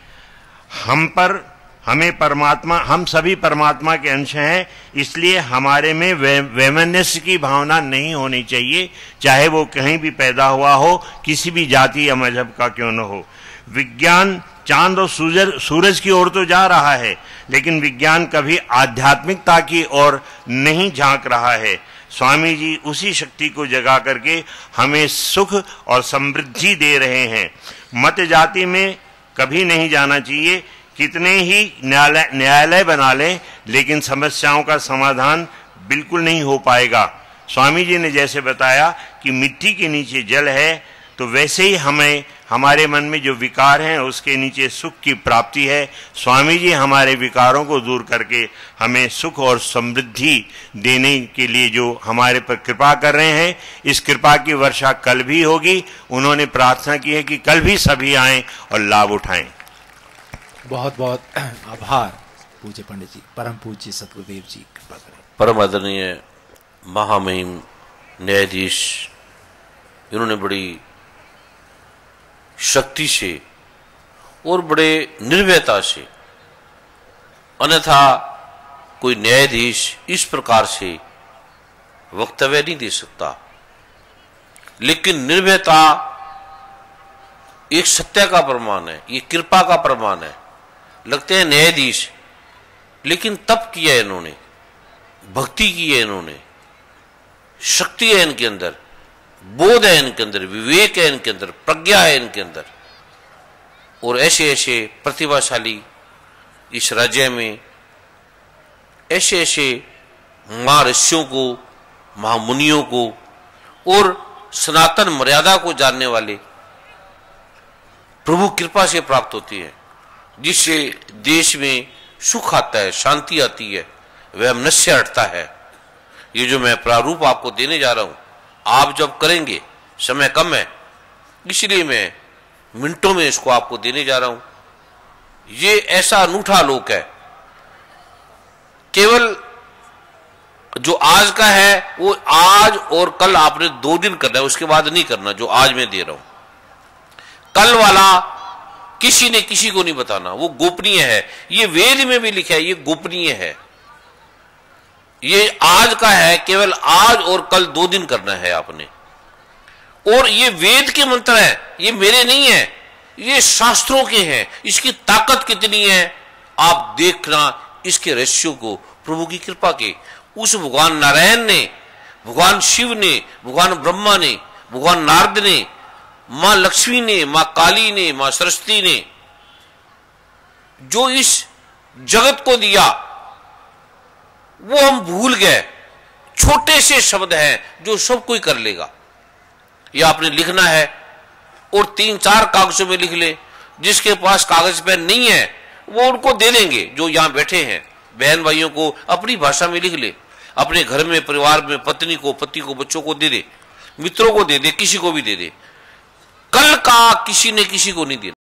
हम सभी परमात्मा के अंश हैं, इसलिए हमारे में वैमनस्य की भावना नहीं होनी चाहिए, चाहे वो कहीं भी पैदा हुआ हो, किसी भी जाति या मजहब का क्यों न हो. विज्ञान चांद और सूरज की ओर तो जा रहा है, लेकिन विज्ञान कभी आध्यात्मिकता की ओर नहीं झांक रहा है. स्वामी जी उसी शक्ति को जगा करके हमें सुख और समृद्धि दे रहे हैं. मत जाति में कभी नहीं जाना चाहिए. कितने ही न्यायालय बना लें, लेकिन समस्याओं का समाधान बिल्कुल नहीं हो पाएगा. स्वामी जी ने जैसे बताया कि मिट्टी के नीचे जल है, तो वैसे ही हमारे मन में जो विकार हैं उसके नीचे सुख की प्राप्ति है. स्वामी जी हमारे विकारों को दूर करके हमें सुख और समृद्धि देने के लिए जो हमारे पर कृपा कर रहे हैं, इस कृपा की वर्षा कल भी होगी. उन्होंने प्रार्थना की है कि कल भी सभी आएं और लाभ उठाएं. बहुत बहुत आभार पूज्य पंडित जी. परम पूज्य सतगुरुदेव जी कृपा करें. परम आदरणीय महामहिम न्यायाधीश, इन्होंने बड़ी शक्ति से और बड़े निर्भयता से, अन्यथा कोई न्यायाधीश इस प्रकार से वक्तव्य नहीं दे सकता, लेकिन निर्भयता एक सत्य का प्रमाण है, ये कृपा का प्रमाण है. लगते हैं न्यायाधीश, लेकिन तप किया है इन्होंने, भक्ति की है इन्होंने, शक्ति है इनके अंदर, बोध है इनके अंदर, विवेक है इनके अंदर, प्रज्ञा है इनके अंदर. और ऐसे ऐसे प्रतिभाशाली इस राज्य में ऐसे महर्षियों को, महामुनियों को और सनातन मर्यादा को जानने वाले प्रभु कृपा से प्राप्त होती है, जिससे देश में सुख आता है, शांति आती है, वैमनस्य हटता है. ये जो मैं प्रारूप आपको देने जा रहा हूं, आप जब करेंगे, समय कम है इसलिए मैं मिनटों में इसको आपको देने जा रहा हूं. ये ऐसा अनूठा लोक है, केवल जो आज का है वो आज और कल आपने 2 दिन करना है, उसके बाद नहीं करना. जो आज मैं दे रहा हूं, कल वाला किसी ने किसी को नहीं बताना, वो गोपनीय है. ये वेद में भी लिखा है, ये गोपनीय है. ये आज का है, केवल आज और कल 2 दिन करना है आपने. और ये वेद के मंत्र हैं, ये मेरे नहीं है, ये शास्त्रों के हैं. इसकी ताकत कितनी है आप देखना, इसके रहस्यों को प्रभु की कृपा के उस भगवान नारायण ने, भगवान शिव ने, भगवान ब्रह्मा ने, भगवान नारद ने, मां लक्ष्मी ने, मां काली ने, मां सरस्वती ने जो इस जगत को दिया, वो हम भूल गए। छोटे से शब्द हैं जो सब कोई कर लेगा। या आपने लिखना है और 3-4 कागजों में लिख ले। जिसके पास कागज पेन नहीं है वो उनको दे देंगे, जो यहां बैठे हैं बहन भाइयों को अपनी भाषा में लिख ले। अपने घर में, परिवार में पत्नी को, पति को, बच्चों को दे दे, मित्रों को दे दे, किसी को भी दे दे। कल का किसी ने किसी को नहीं देना।